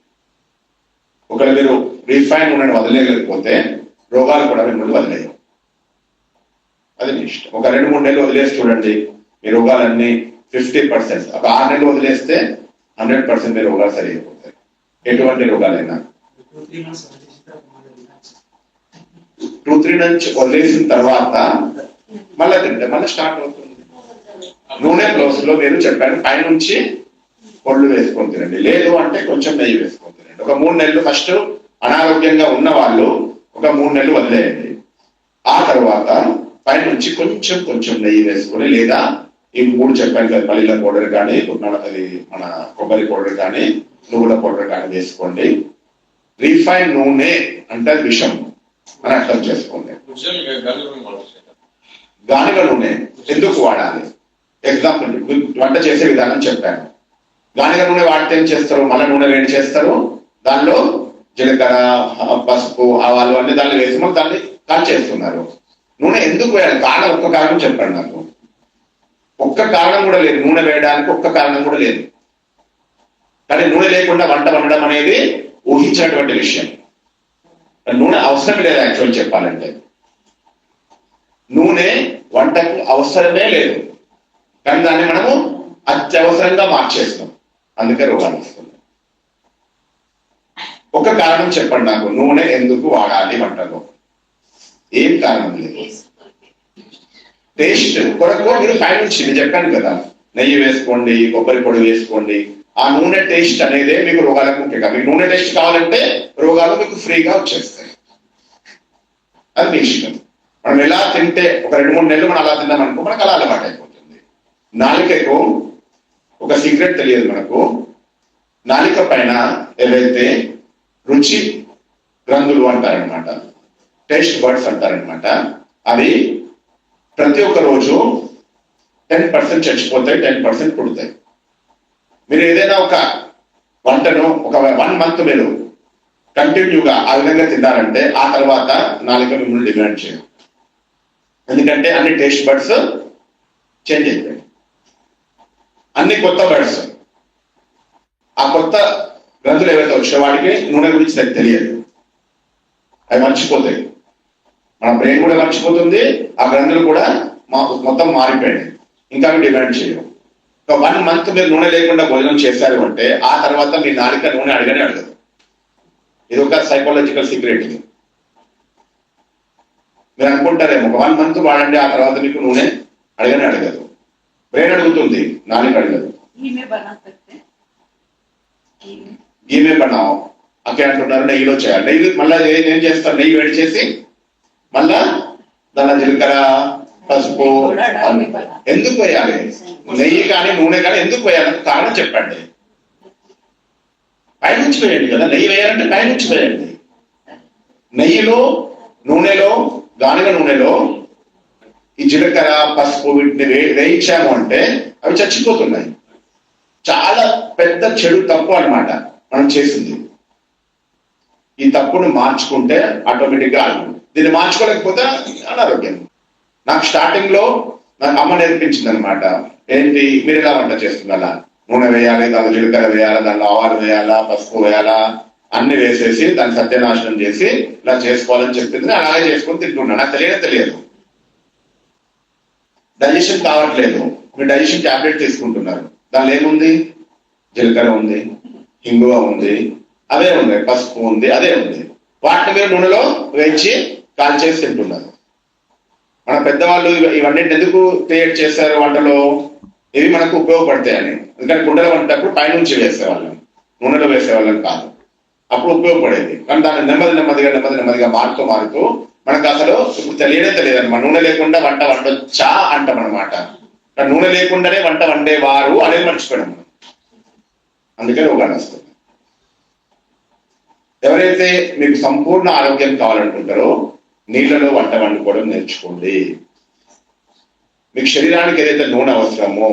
ఒకవేళ మీరు రీఫైన్ నూనెను వదిలేయకపోతే రోగాలు కూడా మిమ్మల్ని వదిలేయవు. అది మీ ఇష్టం. ఒక 2-3 నెలలు వదిలేసి చూడండి, మీ రోగాలన్నీ 50%. ఒక 6 నెలలు వదిలేస్తే 100% మీ రోగాలు సరి అయిపోతాయి. ఎటువంటి రోగాలైనా 2-3 నుంచి వదిలేసిన తర్వాత మళ్ళీ తింటే మళ్ళీ స్టార్ట్ అవుతుంది. నూనె ప్లేస్ లో మీరు చెప్పాను పైనుంచి పొళ్ళు వేసుకొని తినండి, లేదు అంటే కొంచెం నెయ్యి వేసుకొని తినండి. ఒక 3 నెలలు ఫస్ట్ అనారోగ్యంగా ఉన్న వాళ్ళు ఒక 3 నెలలు వదిలేయండి. ఆ తర్వాత పైనుంచి కొంచెం నెయ్యి వేసుకొని, లేదా ఈ 3 చెప్పాను కదా, పల్లీల పౌడర్ కానీ, అది మన కొబ్బరి పౌడర్ కానీ, నువ్వుల పౌడర్ కానీ వేసుకోండి. రీఫైన్ నూనె అంటే విషం అని అర్థం చేసుకోండి. గానుగ నూనె ఎందుకు వాడాలి? ఎగ్జాంపుల్ వంట చేసే విధానం చెప్పాను. గానుగ నూనె వాడితే ఏం చేస్తారు? మళ్ళీ నూనె వేడి చేస్తారు, దానిలో జీలకర్ర, పసుపు, ఆవాలు అన్ని దాన్ని వేసి మళ్ళీ దాన్ని కాల్చేస్తున్నారు. నూనె ఎందుకు వేయాలి? కారణం ఒక్క కారణం చెప్పండి నాకు. ఒక్క కారణం కూడా లేదు, నూనె వేయడానికి ఒక్క కారణం కూడా లేదు. కానీ నూనె లేకుండా వంట వండడం అనేది ఊహించినటువంటి విషయం. నూనె అవసరం లేదు. యాక్చువల్ చెప్పాలంటే నూనె వంటకు అవసరమే లేదు, కానీ దాన్ని మనము అత్యవసరంగా మార్చేస్తాం. అందుకే రోగాలు వస్తున్నాయి. ఒక కారణం చెప్పండి నాకు, నూనె ఎందుకు వాడాలి వంటలో? ఏం కారణం లేదు. టేస్ట్ కొరకు మీరు పైనుంచి నేను చెప్పాను కదా, నెయ్యి వేసుకోండి, కొబ్బరి పొడి వేసుకోండి. ఆ నూనె టేస్ట్ అనేదే మీకు రోగాలకు ముఖ్యంగా. మీకు నూనె టేస్ట్ కావాలంటే రోగాలు మీకు ఫ్రీగా వచ్చేస్తాయి. అది మీ ఇష్టం. మనం ఎలా తింటే ఒక 2-3 నెలలు మనం అలా తిన్నాం అనుకో, మనకు అలా అలవాటు అయిపోతుంది. నాలుకకు ఒక సీక్రెట్ తెలియదు మనకు. నాలుక పైన ఏవైతే రుచి గ్రంథులు అంటారనమాట, టేస్ట్ బర్డ్స్ అంటారనమాట, అవి ప్రతి ఒక్క రోజు 10% చచ్చిపోతాయి, 10% పుడతాయి. మీరు ఏదైనా ఒక వంటను ఒక 1 month మీరు కంటిన్యూగా ఆ విధంగా తిన్నారంటే ఆ తర్వాత నాలుక మిమ్మల్ని డిమాండ్ చేయరు. ఎందుకంటే అన్ని టేస్ట్ బర్డ్స్ చేంజ్ అయిపోయాయి, అన్ని కొత్త బర్డ్స్. ఆ కొత్త గ్రంథులు ఏవైతే వచ్చే వాటికి నూనె గురించి తెలియదు, అవి మర్చిపోతాయి. మన బ్రెయిన్ కూడా మర్చిపోతుంది, ఆ గ్రంథులు కూడా మొత్తం మారిపోయాయి, ఇంకా డిమాండ్ చేయవు. ఒక 1 month మీరు నూనె లేకుండా భోజనం చేశారు అంటే ఆ తర్వాత మీ నాలుక నూనె అడగనే అడగదు. ఇది ఒక సైకాలజికల్ సీక్రెట్. ఇది మీరు అనుకుంటారేమో 1 month వాడండి, ఆ తర్వాత మీకు నూనె అడగనే అడగదు. బ్రెయిన్ అడుగుతుంది, నాలుక అడగదు. గీమే బనావు అక్కడ అంటున్నారు, నెయ్యిలో చేయాలి. నెయ్యి మళ్ళీ ఏం చేస్తారు, నెయ్యి వేడి చేసి మళ్ళా దాని జీలకర్ర, పసుపు ఎందుకు వేయాలి? నెయ్యి కానీ నూనె కానీ ఎందుకు వేయాలి? కారణం చెప్పండి. పైనుంచి వేయండి కదా, నెయ్యి వేయాలంటే పైనుంచి వేయండి. నెయ్యిలో, నూనెలో, గానుగ నూనెలో ఈ జీలకర్ర, పసుపు వీటిని వేయించాము అంటే అవి చచ్చిపోతున్నాయి. చాలా పెద్ద చెడు తప్పు అన్నమాట మనం చేసింది. ఈ తప్పును మార్చుకుంటే ఆటోమేటిక్గా దీన్ని మార్చుకోలేకపోతే అనారోగ్యం. నాకు స్టార్టింగ్ లో నాకు అమ్మ నేర్పించింది అనమాట. ఏంటి, మీరు ఎలా వంట చేస్తుందా, నూనె వేయాలి, దానిలో జీలకర్ర వేయాలా, దానిలో ఆవాలు వేయాలా, పసుపు వేయాలా, అన్ని వేసేసి దాన్ని సత్యనాశనం చేసి ఇలా చేసుకోవాలని చెప్పింది. నేను అలాగే చేసుకొని తింటున్నాను. నాకు తెలియదు. డైజెషన్ కావట్లేదు. మీరు డైజెషన్ టాబ్లెట్ తీసుకుంటున్నారు, దానిలో ఏముంది? జీలకర్ర ఉంది, ఇంగువ ఉంది, అదే ఉంది, పసుపు ఉంది, అదే ఉంది. వాటిని మీరు నూనెలో వేయించి కాల్చేసి తింటున్నారు. మన పెద్దవాళ్ళు ఇవన్నింటి ఎందుకు క్రియేట్ చేశారు వంటలో? ఇవి మనకు ఉపయోగపడతాయని. ఎందుకంటే కుండల వంటప్పుడు పైనుంచి వేసేవాళ్ళం, నూనెలో వేసేవాళ్ళం కాదు. అప్పుడు ఉపయోగపడేది. కానీ దాన్ని నెమ్మదిగా మారుతూ మనకు అసలు ఇప్పుడు తెలియదు. మన నూనె లేకుండా వంట వండొచ్చా అంటాం అనమాట. నూనె లేకుండానే వంట వండేవారు అనేది మర్చిపోయాం మనం. అందుకే రోగాలు వస్తుంది. ఎవరైతే మీకు సంపూర్ణ ఆరోగ్యం కావాలనుకుంటారో నీళ్లలో వంట వండుకోవడం నేర్చుకోండి. మీకు శరీరానికి ఏదైతే నూనె అవసరమో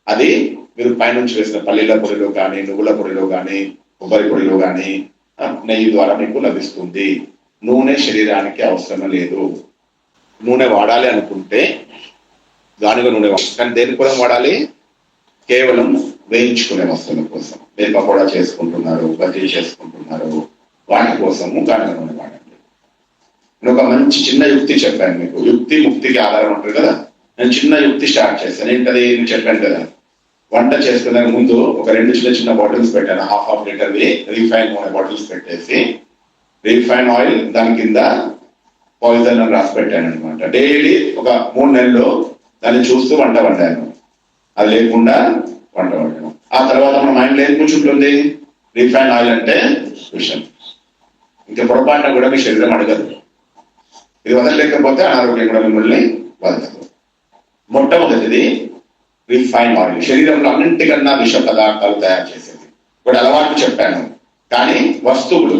అది మీరు పైనుంచి వేసిన పల్లీల పొడిలో కానీ, నువ్వుల పొడిలో కానీ, కొబ్బరి పొడిలో కానీ, నెయ్యి ద్వారా మీకు లభిస్తుంది. నూనె శరీరానికి అవసరం లేదు. నూనె వాడాలి అనుకుంటే గానుగ నూనె కానీ దేని కోసం వాడాలి? కేవలం వేయించుకునే వస్తువుల కోసం. మీరు పకోడా చేసుకుంటున్నారు, బజ్జీ చేసుకుంటున్నారు, వాటి కోసము గానుగ నూనె వాడండి. నేను ఒక మంచి చిన్న యుక్తి చెప్పాను మీకు. యుక్తి ముక్తికి ఆధారం ఉంటుంది కదా. నేను చిన్న యుక్తి స్టార్ట్ చేశాను. ఏంటది? నేను చెప్పాను కదా, వంట చేసుకునే ముందు ఒక 2 చిన్న బాటిల్స్ పెట్టాను. 1/2 లీటర్వి రీఫైన్ నూనె బాటిల్స్ పెట్టేసి రీఫైన్ ఆయిల్ దాని కింద పాయిజన్ అని రాసి పెట్టాను అనమాట. డైలీ ఒక 3 నెలలు దాన్ని చూస్తూ వంట వండాను. అది లేకుండా వంట వండాను. ఆ తర్వాత మన మైండ్లో ఏం కూర్చుంటుంది? రీఫైన్ ఆయిల్ అంటే విషయం. ఇంకా పొరపాటున కూడా మీ శరీరం అడగదు. ఇది వదలలేకపోతే అనారోగ్యం కూడా మిమ్మల్ని వదలదు. మొట్టమొదటిది రీఫైన్ ఆయిల్. శరీరంలో అన్నింటికన్నా విష పదార్థాలు తయారు చేసేది. ఒకటి అలవాటు చెప్పాను, కానీ వస్తువులు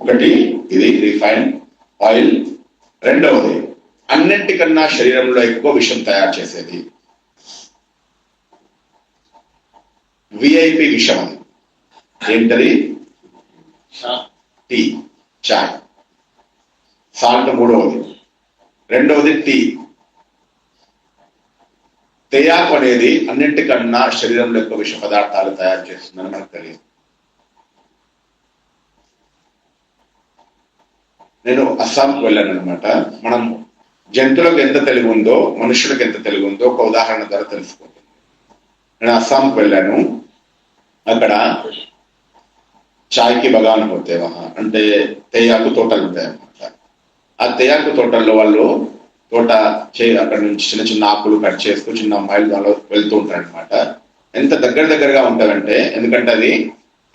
ఒకటి ఇది రీఫైన్ ఆయిల్. రెండవది అన్నింటికన్నా శరీరంలో ఎక్కువ విషం తయారు చేసేది విఐపి విషం. అది ఏంటది? టీ, చాయ్. సాల్ట్ మూడవది. రెండవది టీ. తేయాకు అనేది అన్నింటికన్నా శరీరంలో ఎక్కువ విష పదార్థాలు తయారు చేస్తుందని మనకు తెలియదు. నేను అస్సాంకి వెళ్ళాను అనమాట. మనం జంతువులకు ఎంత తెలివి ఉందో మనుషులకు ఎంత తెలివి ఉందో ఒక ఉదాహరణ ద్వారా తెలుసుకుంటుంది. నేను అస్సాంకి వెళ్ళాను. అక్కడ చాయ్కి బగాన్ పోతే వహా అంటే తేయాకు తోటలు ఉంటాయి అన్నమాట. ఆ తేయాకు తోటల్లో వాళ్ళు తోట అక్కడ నుంచి చిన్న చిన్న ఆకులు కట్ చేస్తూ చిన్న అమ్మాయిలు దానిలో వెళ్తూ ఉంటారు అనమాట. ఎంత దగ్గరగా ఉంటారంటే, ఎందుకంటే అది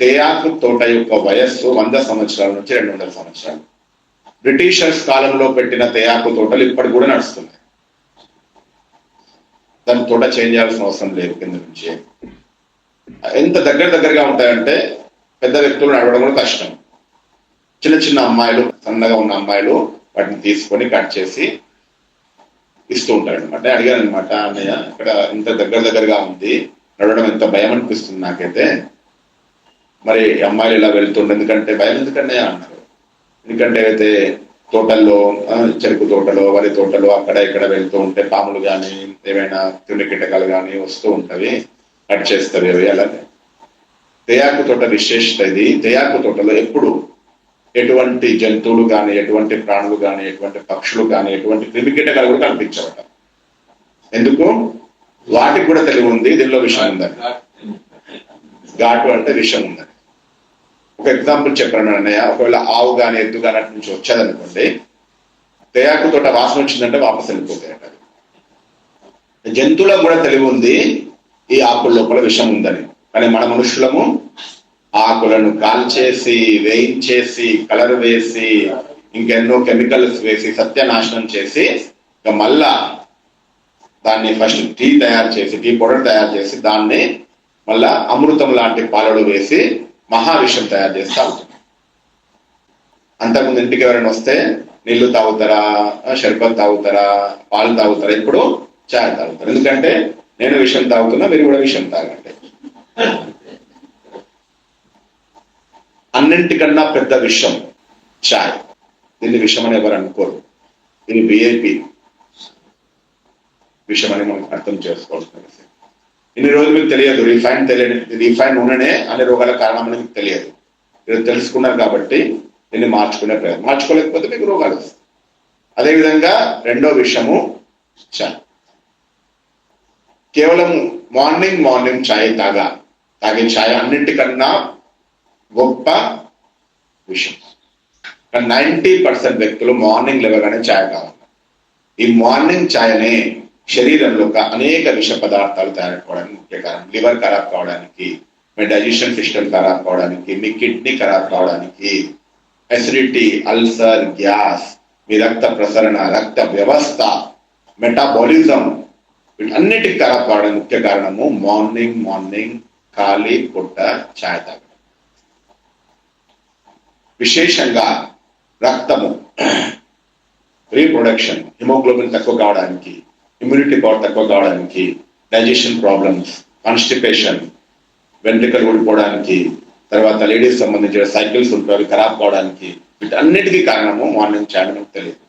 తేయాకు తోట యొక్క వయస్సు 100 సంవత్సరాల నుంచి 200 సంవత్సరాలు. బ్రిటిషర్స్ కాలంలో పెట్టిన తేయాకు తోటలు ఇప్పటికి కూడా నడుస్తున్నాయి. దాని తోట చేంజ్ చేయాల్సిన అవసరం లేదు కింద నుంచి. ఎంత దగ్గరగా ఉంటాయంటే పెద్ద వ్యక్తులు నడవడం కూడా కష్టం. చిన్న చిన్న అమ్మాయిలు, సన్నగా ఉన్న అమ్మాయిలు వాటిని తీసుకొని కట్ చేసి ఇస్తూ ఉంటారు అనమాట. అడిగాను అనమాట, అన్నయ్య ఇక్కడ ఇంత దగ్గరగా ఉంది, నడవడం ఎంత భయం అనిపిస్తుంది నాకైతే, మరి అమ్మాయిలు ఇలా వెళ్తుండే, ఎందుకంటే భయం ఎందుకన్నయ్య అన్నారు. ఎందుకంటే అయితే తోటల్లో, చెరుకు తోటలో, వరి తోటలో అక్కడ ఇక్కడ వెళ్తూ ఉంటే పాములు కానీ ఏమైనా క్రిమికీటకాలు కానీ వస్తూ ఉంటవి, కట్ చేస్తారు అవి. అలాగే తేయాకు తోట విశేషత ఇది. తేయాకు తోటలో ఎప్పుడు ఎటువంటి జంతువులు కానీ, ఎటువంటి ప్రాణులు కానీ, ఎటువంటి పక్షులు కానీ, ఎటువంటి క్రిమికీటకాలు కూడా కనిపించవట. ఎందుకు? వాటికి కూడా తెలివి ఉంది, దీనిలో విషయం ఉందని. ఘాటు అంటే విషయం ఉందని. ఒక ఎగ్జాంపుల్ చెప్పాను అన్నయ్య, ఒకవేళ ఆవు కానీ ఎద్దు కానీ అటు నుంచి వచ్చేదనుకోండి, తేయాకు తోట వాసన వచ్చిందంటే వాపసు వెళ్ళిపోతాయట. జంతువులకు కూడా తెలివి ఉంది ఈ ఆకుల లోపల విషం ఉందని. కానీ మన మనుషులము ఆకులను కాల్చేసి, వేయించేసి, కలర్ వేసి, ఇంకెన్నో కెమికల్స్ వేసి సత్యనాశనం చేసి, ఇక మళ్ళా దాన్ని ఫస్ట్ టీ పౌడర్ తయారు చేసి దాన్ని మళ్ళా అమృతం లాంటి పాలలు వేసి మహావిషం తయారు చేసి తాగుతున్నాం. అంతకుముందు ఇంటికి ఎవరైనా వస్తే నీళ్లు తాగుతారా, షర్బత్ తాగుతారా, పాలు తాగుతారా, ఇప్పుడు చాయ్ తాగుతారు. ఎందుకంటే నేను విషం తాగుతున్నా, మీరు కూడా విషం తాగండి. అన్నింటికన్నా పెద్ద విషయం చాయ్. దీన్ని విషం అని ఎవరు అనుకోరు, దీన్ని విఐపి విషయం అని మనం అర్థం చేసుకోవాల్సింది. ఇన్ని రోజులు మీకు తెలియదు, రిఫైన్ నూనెనే అనే రోగాల కారణం అని మీకు తెలియదు. మీరు తెలుసుకున్నారు కాబట్టి దీన్ని మార్చుకునే ప్రయత్నం. మార్చుకోలేకపోతే మీకు రోగాలు వస్తాయి. అదేవిధంగా రెండో విషయము చాయ్. కేవలం మార్నింగ్ చాయ్ తాగే చాయ్ అన్నింటికన్నా గొప్ప విషయం. 90% వ్యక్తులు మార్నింగ్ లేవగానే చాయ్ కావాలి. ఈ మార్నింగ్ చాయ్ అనే శరీరంలో అనేక విష పదార్థాలు తయారవడానికి ముఖ్య కారణం. లివర్ ఖరాబ్ కావడానికి, మీ డైజెషన్ సిస్టమ్ ఖరాబ్ కావడానికి, మీ కిడ్నీ ఖరాబ్ కావడానికి, అసిడిటీ, అల్సర్, గ్యాస్, మీ రక్త ప్రసరణ, రక్త వ్యవస్థ, మెటాబాలిజం, వీటన్నిటికి ఖరాబ్ కావడానికి ముఖ్య కారణము మార్నింగ్ ఖాళీ పొట్ట ఛాయ్ తాగడం. విశేషంగా రక్తము, రీప్రొడక్షన్, హిమోగ్లోబిన్ తక్కువ కావడానికి, ఇమ్యూనిటీ పవర్ తక్కువ కావడానికి, డైజెషన్ ప్రాబ్లమ్స్, కాన్స్టిపేషన్, వెంట్రుకలు ఊడిపోవడానికి, తర్వాత లేడీస్ సంబంధించిన సైకిల్స్ ఉంటాయి అవి ఖరాబ్ కావడానికి, వీటన్నిటికీ కారణము మార్నింగ్ ఛాయ్. మనకు తెలియదు.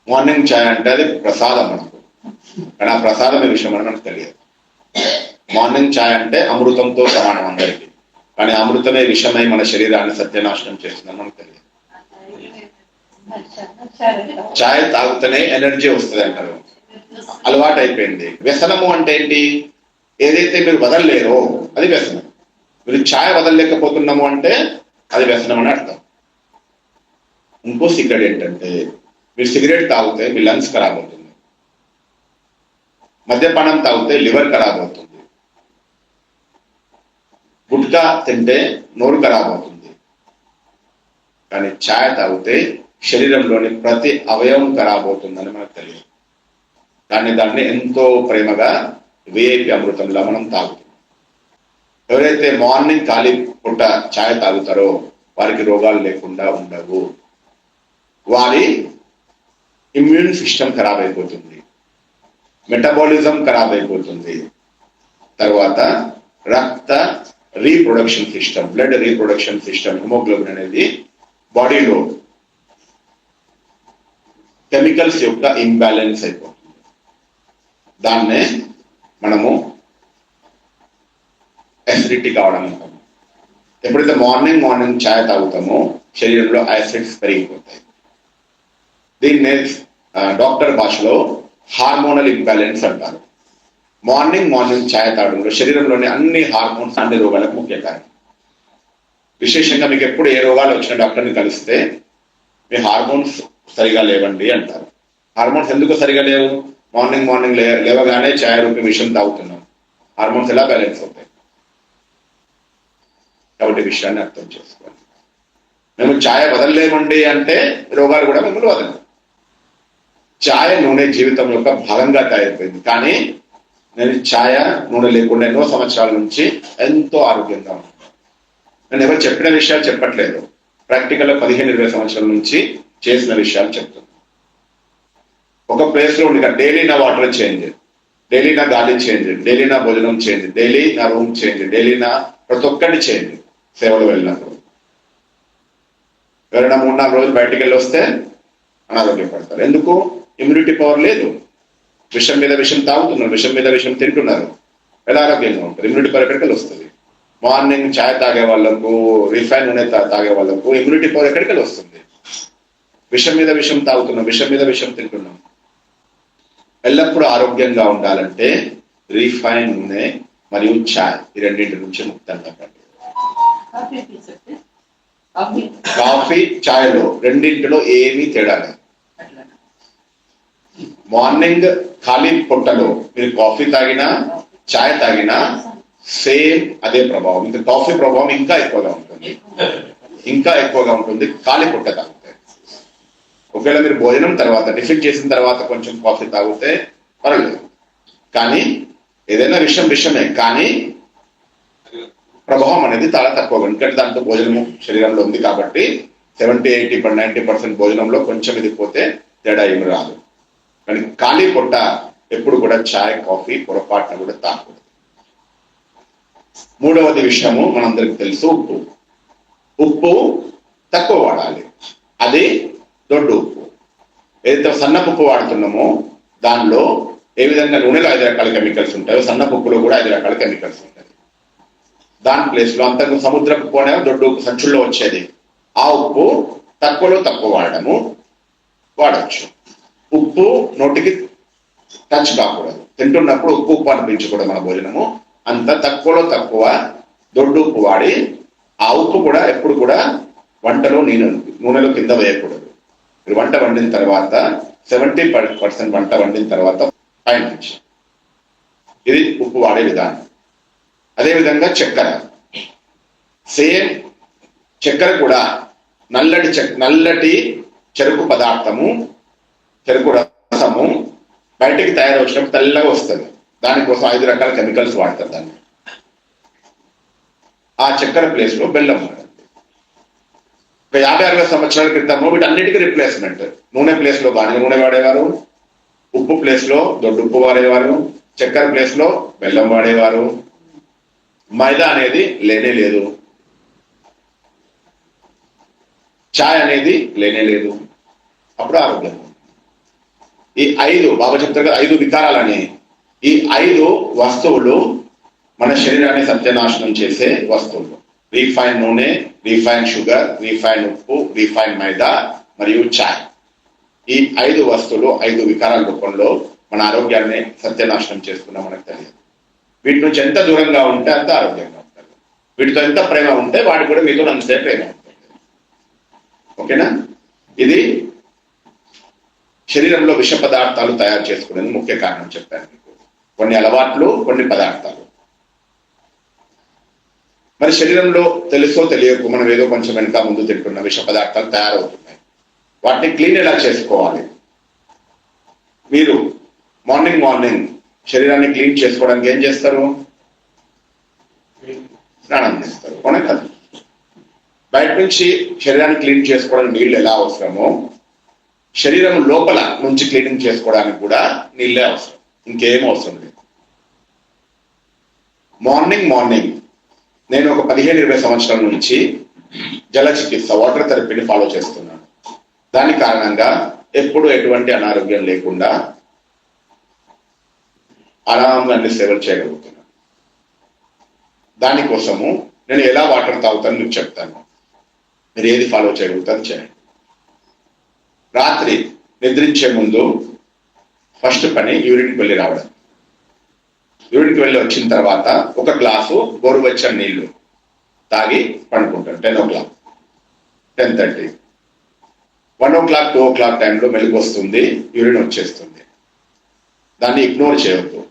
మార్నింగ్ ఛాయ్ అంటే అది ప్రసాదం మనకు, కానీ ఆ ప్రసాదం విషయం అని మనకు తెలియదు. మార్నింగ్ ఛాయ్ అంటే అమృతంతో సమానం అందరికీ, కానీ అమృతమే విషమై మన శరీరాన్ని సత్యనాశనం చేస్తుందని మనకు తెలియదు. ఛాయ్ తాగుతూనే ఎనర్జీ వస్తుంది అంటారు, అలవాటు అయిపోయింది. వ్యసనము అంటే ఏంటి? ఏదైతే మీరు వదలలేరో అది వ్యసనం. మీరు ఛాయ్ వదలలేకపోతున్నాము అంటే అది వ్యసనం అని అర్థం. ఇంకో సీక్రెట్ ఏంటంటే, మీరు సిగరెట్ తాగితే మీ లంగ్స్ ఖరాబ్ అవుతుంది, మద్యపానం తాగితే లివర్ ఖరాబ్ అవుతుంది, గుట్కా తింటే నోరు ఖరాబ్ అవుతుంది. కానీ ఛాయ్ తాగితే శరీరంలోని ప్రతి అవయవం ఖరాబ్ అవుతుందని మనకు తెలియదు. కానీ దాన్ని ఎంతో ప్రేమగా విఐపి అమృతంలా మనం తాగుతున్నాం. ఎవరైతే మార్నింగ్ ఖాళీ పుట్ట ఛాయ్ తాగుతారో వారికి రోగాలు లేకుండా ఉండవు. వారి ఇమ్యూన్ సిస్టమ్ ఖరాబ్ అయిపోతుంది, మెటబాలిజం ఖరాబ్ అయిపోతుంది, తర్వాత రక్త reproduction system, blood reproduction system, haemoglobin అనేది బాడీలో కెమికల్స్ యొక్క ఇంబ్యాలెన్స్ అయిపోతుంది. దాన్నే మనము యాసిడిటీ కావడం అంటాము. ఎప్పుడైతే మార్నింగ్ ఛాయ్ తాగుతామో శరీరంలో యాసిడ్స్ పెరిగిపోతాయి. దీన్నే డాక్టర్ భాషలో హార్మోనల్ ఇంబ్యాలెన్స్ అంటారు. మార్నింగ్ ఛాయ్ తాగడంలో శరీరంలోని అన్ని హార్మోన్స్ అన్ని రోగాలకు ముఖ్య కారణం. విశేషంగా మీకు ఎప్పుడు ఏ రోగాలు వచ్చిన డాక్టర్ని కలిస్తే మీ హార్మోన్స్ సరిగా లేవండి అంటారు. హార్మోన్స్ ఎందుకు సరిగా లేవు? మార్నింగ్ లేవగానే ఛాయ్ రూపీ విషయం తాగుతున్నాం, హార్మోన్స్ ఎలా బ్యాలెన్స్ అవుతాయి? కాబట్టి విషయాన్ని అర్థం చేసుకోవాలి. మేము ఛాయ్ వదలలేమండి అంటే రోగాలు కూడా మిమ్మల్ని వదలవు. ఛాయ్ నూనె జీవితం యొక్క భాగంగా తయారైపోయింది. కానీ నేను ఛాయ నూనె లేకుండా ఎన్నో సంవత్సరాల నుంచి ఎంతో ఆరోగ్యంగా ఉన్నాను. నేను ఎవరు చెప్పిన విషయాలు చెప్పట్లేదు, ప్రాక్టికల్గా 15-20 సంవత్సరాల నుంచి చేసిన విషయాలు చెప్తున్నాను. ఒక ప్లేస్లో ఉండి డైలీ నా వాటర్ చేంజ్, డైలీ నా గాలి చేంజ్, డైలీ నా భోజనం చేంజ్, డైలీ నా రూమ్ చేంజ్, డైలీ నా ప్రతి ఒక్కటి చేంజ్. సేవలు వెళ్ళినప్పుడు ఎవరైనా 3-4 రోజులు బయటికి వెళ్ళి వస్తే అనారోగ్యపడతారు. ఎందుకు? ఇమ్యూనిటీ పవర్ లేదు. విషం మీద విషం తాగుతున్నారు, విషం మీద విషం తింటున్నారు, ఎలా ఆరోగ్యంగా ఉంటారు? ఇమ్యూనిటీ పవర్ ఎక్కడికి వస్తుంది? మార్నింగ్ ఛాయ్ తాగే వాళ్ళకు, రిఫైన్ నూనె తాగే వాళ్ళకు ఇమ్యూనిటీ పవర్ ఎక్కడికి వస్తుంది? విషం మీద విషం తాగుతున్నాం, విషం మీద విషం తింటున్నాం. ఎల్లప్పుడూ ఆరోగ్యంగా ఉండాలంటే రిఫైన్ నూనె మరియు ఛాయ్ ఈ రెండింటి నుంచి ముక్తంగా పడాలి. కాఫీ ఛాయ్లో రెండింటిలో ఏమీ తేడా లేదు. మార్నింగ్ ఖాళీ పొట్టలో మీరు కాఫీ తాగినా ఛాయ్ తాగినా సేమ్ అదే ప్రభావం. ఇంకా కాఫీ ప్రభావం ఇంకా ఎక్కువగా ఉంటుంది ఖాళీ పొట్ట తాగితే. ఒకవేళ మీరు భోజనం తర్వాత టిఫిన్ చేసిన తర్వాత కొంచెం కాఫీ తాగితే పర్వాలేదు, కానీ ఏదైనా విషయమే, కానీ ప్రభావం అనేది చాలా తక్కువ. ఎందుకంటే దాంతో భోజనము శరీరంలో ఉంది కాబట్టి 70-80-90% భోజనంలో కొంచెం ఇది పోతే తేడా ఏమి రాదు. కానీ ఖాళీ పొట్ట ఎప్పుడు కూడా ఛాయ్ కాఫీ పొరపాటున కూడా తాగకూడదు. మూడవది విషయము మనందరికి తెలుసు, ఉప్పు తక్కువ వాడాలి. అది దొడ్డు ఉప్పు. ఏదైతే సన్నపు ఉప్పు వాడుతున్నామో దానిలో ఏ విధంగా నూనెలో 5 రకాల కెమికల్స్ ఉంటాయో సన్నపు ఉప్పులో కూడా 5 రకాల కెమికల్స్ ఉంటాయి. దాని ప్లేస్లో అంతకు సముద్రపు ఉప్పు అనే దొడ్డు ఉప్పు సంచుల్లో వచ్చేది, ఆ ఉప్పు తక్కువ వాడచ్చు. ఉప్పు నోటికి టచ్ కాకూడదు, తింటున్నప్పుడు ఉప్పు అనిపించకూడదు మన భోజనము. అంత తక్కువ దొడ్డు ఉప్పు వాడి, ఆ ఉప్పు కూడా ఎప్పుడు కూడా వంటలో నూనెలో కింద వేయకూడదు. మీరు వంట వండిన తర్వాత 70% వంట వండిన తర్వాత పైన నుంచి, ఇది ఉప్పు వాడే విధానం. అదేవిధంగా చక్కెర, సేమ్ చక్కెర కూడా నల్లటి చెరుకు పదార్థము, చెరుకు రసము బయటికి తయారు వచ్చినప్పుడు తెల్లగా వస్తుంది. దానికోసం 5 రకాల కెమికల్స్ వాడతారు. దాన్ని ఆ చక్కెర ప్లేస్లో బెల్లం వాడాలి. ఒక 50-60 సంవత్సరాల క్రితము వీటన్నిటికీ రిప్లేస్మెంట్. నూనె ప్లేస్లో గానుగ నూనె వాడేవారు, ఉప్పు ప్లేస్లో దొడ్డు ఉప్పు వాడేవారు, చక్కెర ప్లేస్లో బెల్లం వాడేవారు. మైదా అనేది లేనే లేదు, ఛాయ్ అనేది లేనే లేదు. అప్పుడు ఆరోగ్యం. ఈ 5 బాబా చెప్తారు కదా 5 వికారాలని, ఈ 5 వస్తువులు మన శరీరాన్ని సత్యనాశనం చేసే వస్తువులు. రీఫైన్ నూనె, రీఫైన్ షుగర్, రీఫైన్ ఉప్పు, రీఫైన్ మైదా మరియు ఛాయ్. ఈ 5 వస్తువులు 5 వికారాల రూపంలో మన ఆరోగ్యాన్ని సత్యనాశనం చేస్తున్నా మనకు తెలియదు. వీటి నుంచి ఎంత దూరంగా ఉంటే అంత ఆరోగ్యంగా ఉంటారు. వీటితో ఎంత ప్రేమ ఉంటే వాటి కూడా మీతో అంతే ప్రేమ ఉంటుంది. ఓకేనా? ఇది శరీరంలో విష పదార్థాలు తయారు చేసుకునేందుకు ముఖ్య కారణం చెప్పాను మీకు. కొన్ని అలవాట్లు, కొన్ని పదార్థాలు. మరి శరీరంలో తెలుసో తెలియకు మనం ఏదో కొంచెం వెనక ముందు తింటున్న విష పదార్థాలు తయారవుతున్నాయి. వాటిని క్లీన్ ఎలా చేసుకోవాలి? మీరు మార్నింగ్ శరీరాన్ని క్లీన్ చేసుకోవడానికి ఏం చేస్తారు? స్నానం చేస్తారు, అవునా కదా? బయట నుంచి శరీరాన్ని క్లీన్ చేసుకోవడానికి నీళ్ళు ఎలా అవసరమో శరీరం లోపల నుంచి క్లీనింగ్ చేసుకోవడానికి కూడా నీళ్ళే అవసరం, ఇంకేం అవసరం లేదు. మార్నింగ్ నేను ఒక 15-20 సంవత్సరాల నుంచి జల చికిత్స, వాటర్ థెరపీని ఫాలో చేస్తున్నాను. దాని కారణంగా ఎప్పుడు ఎటువంటి అనారోగ్యం లేకుండా ఆరాంగా అన్ని సేవలు చేయగలుగుతున్నాను. దానికోసము నేను ఎలా వాటర్ తాగుతాను మీకు చెప్తాను. మీరు ఏది ఫాలో చేయగలుగుతారు చేయండి. రాత్రి నిద్రించే ముందు ఫస్ట్ పని యూరిన్కి వెళ్ళి రావడం. యూరిన్కి వెళ్ళి వచ్చిన తర్వాత ఒక గ్లాసు గోరువెచ్చని నీళ్లు తాగి పండుకుంటారు. 10 o'clock, 10:30, 1 o'clock, 2 o'clock టైంలో మెలుగు వస్తుంది, యూరిన్ వచ్చేస్తుంది. దాన్ని ఇగ్నోర్ చేయవద్దు.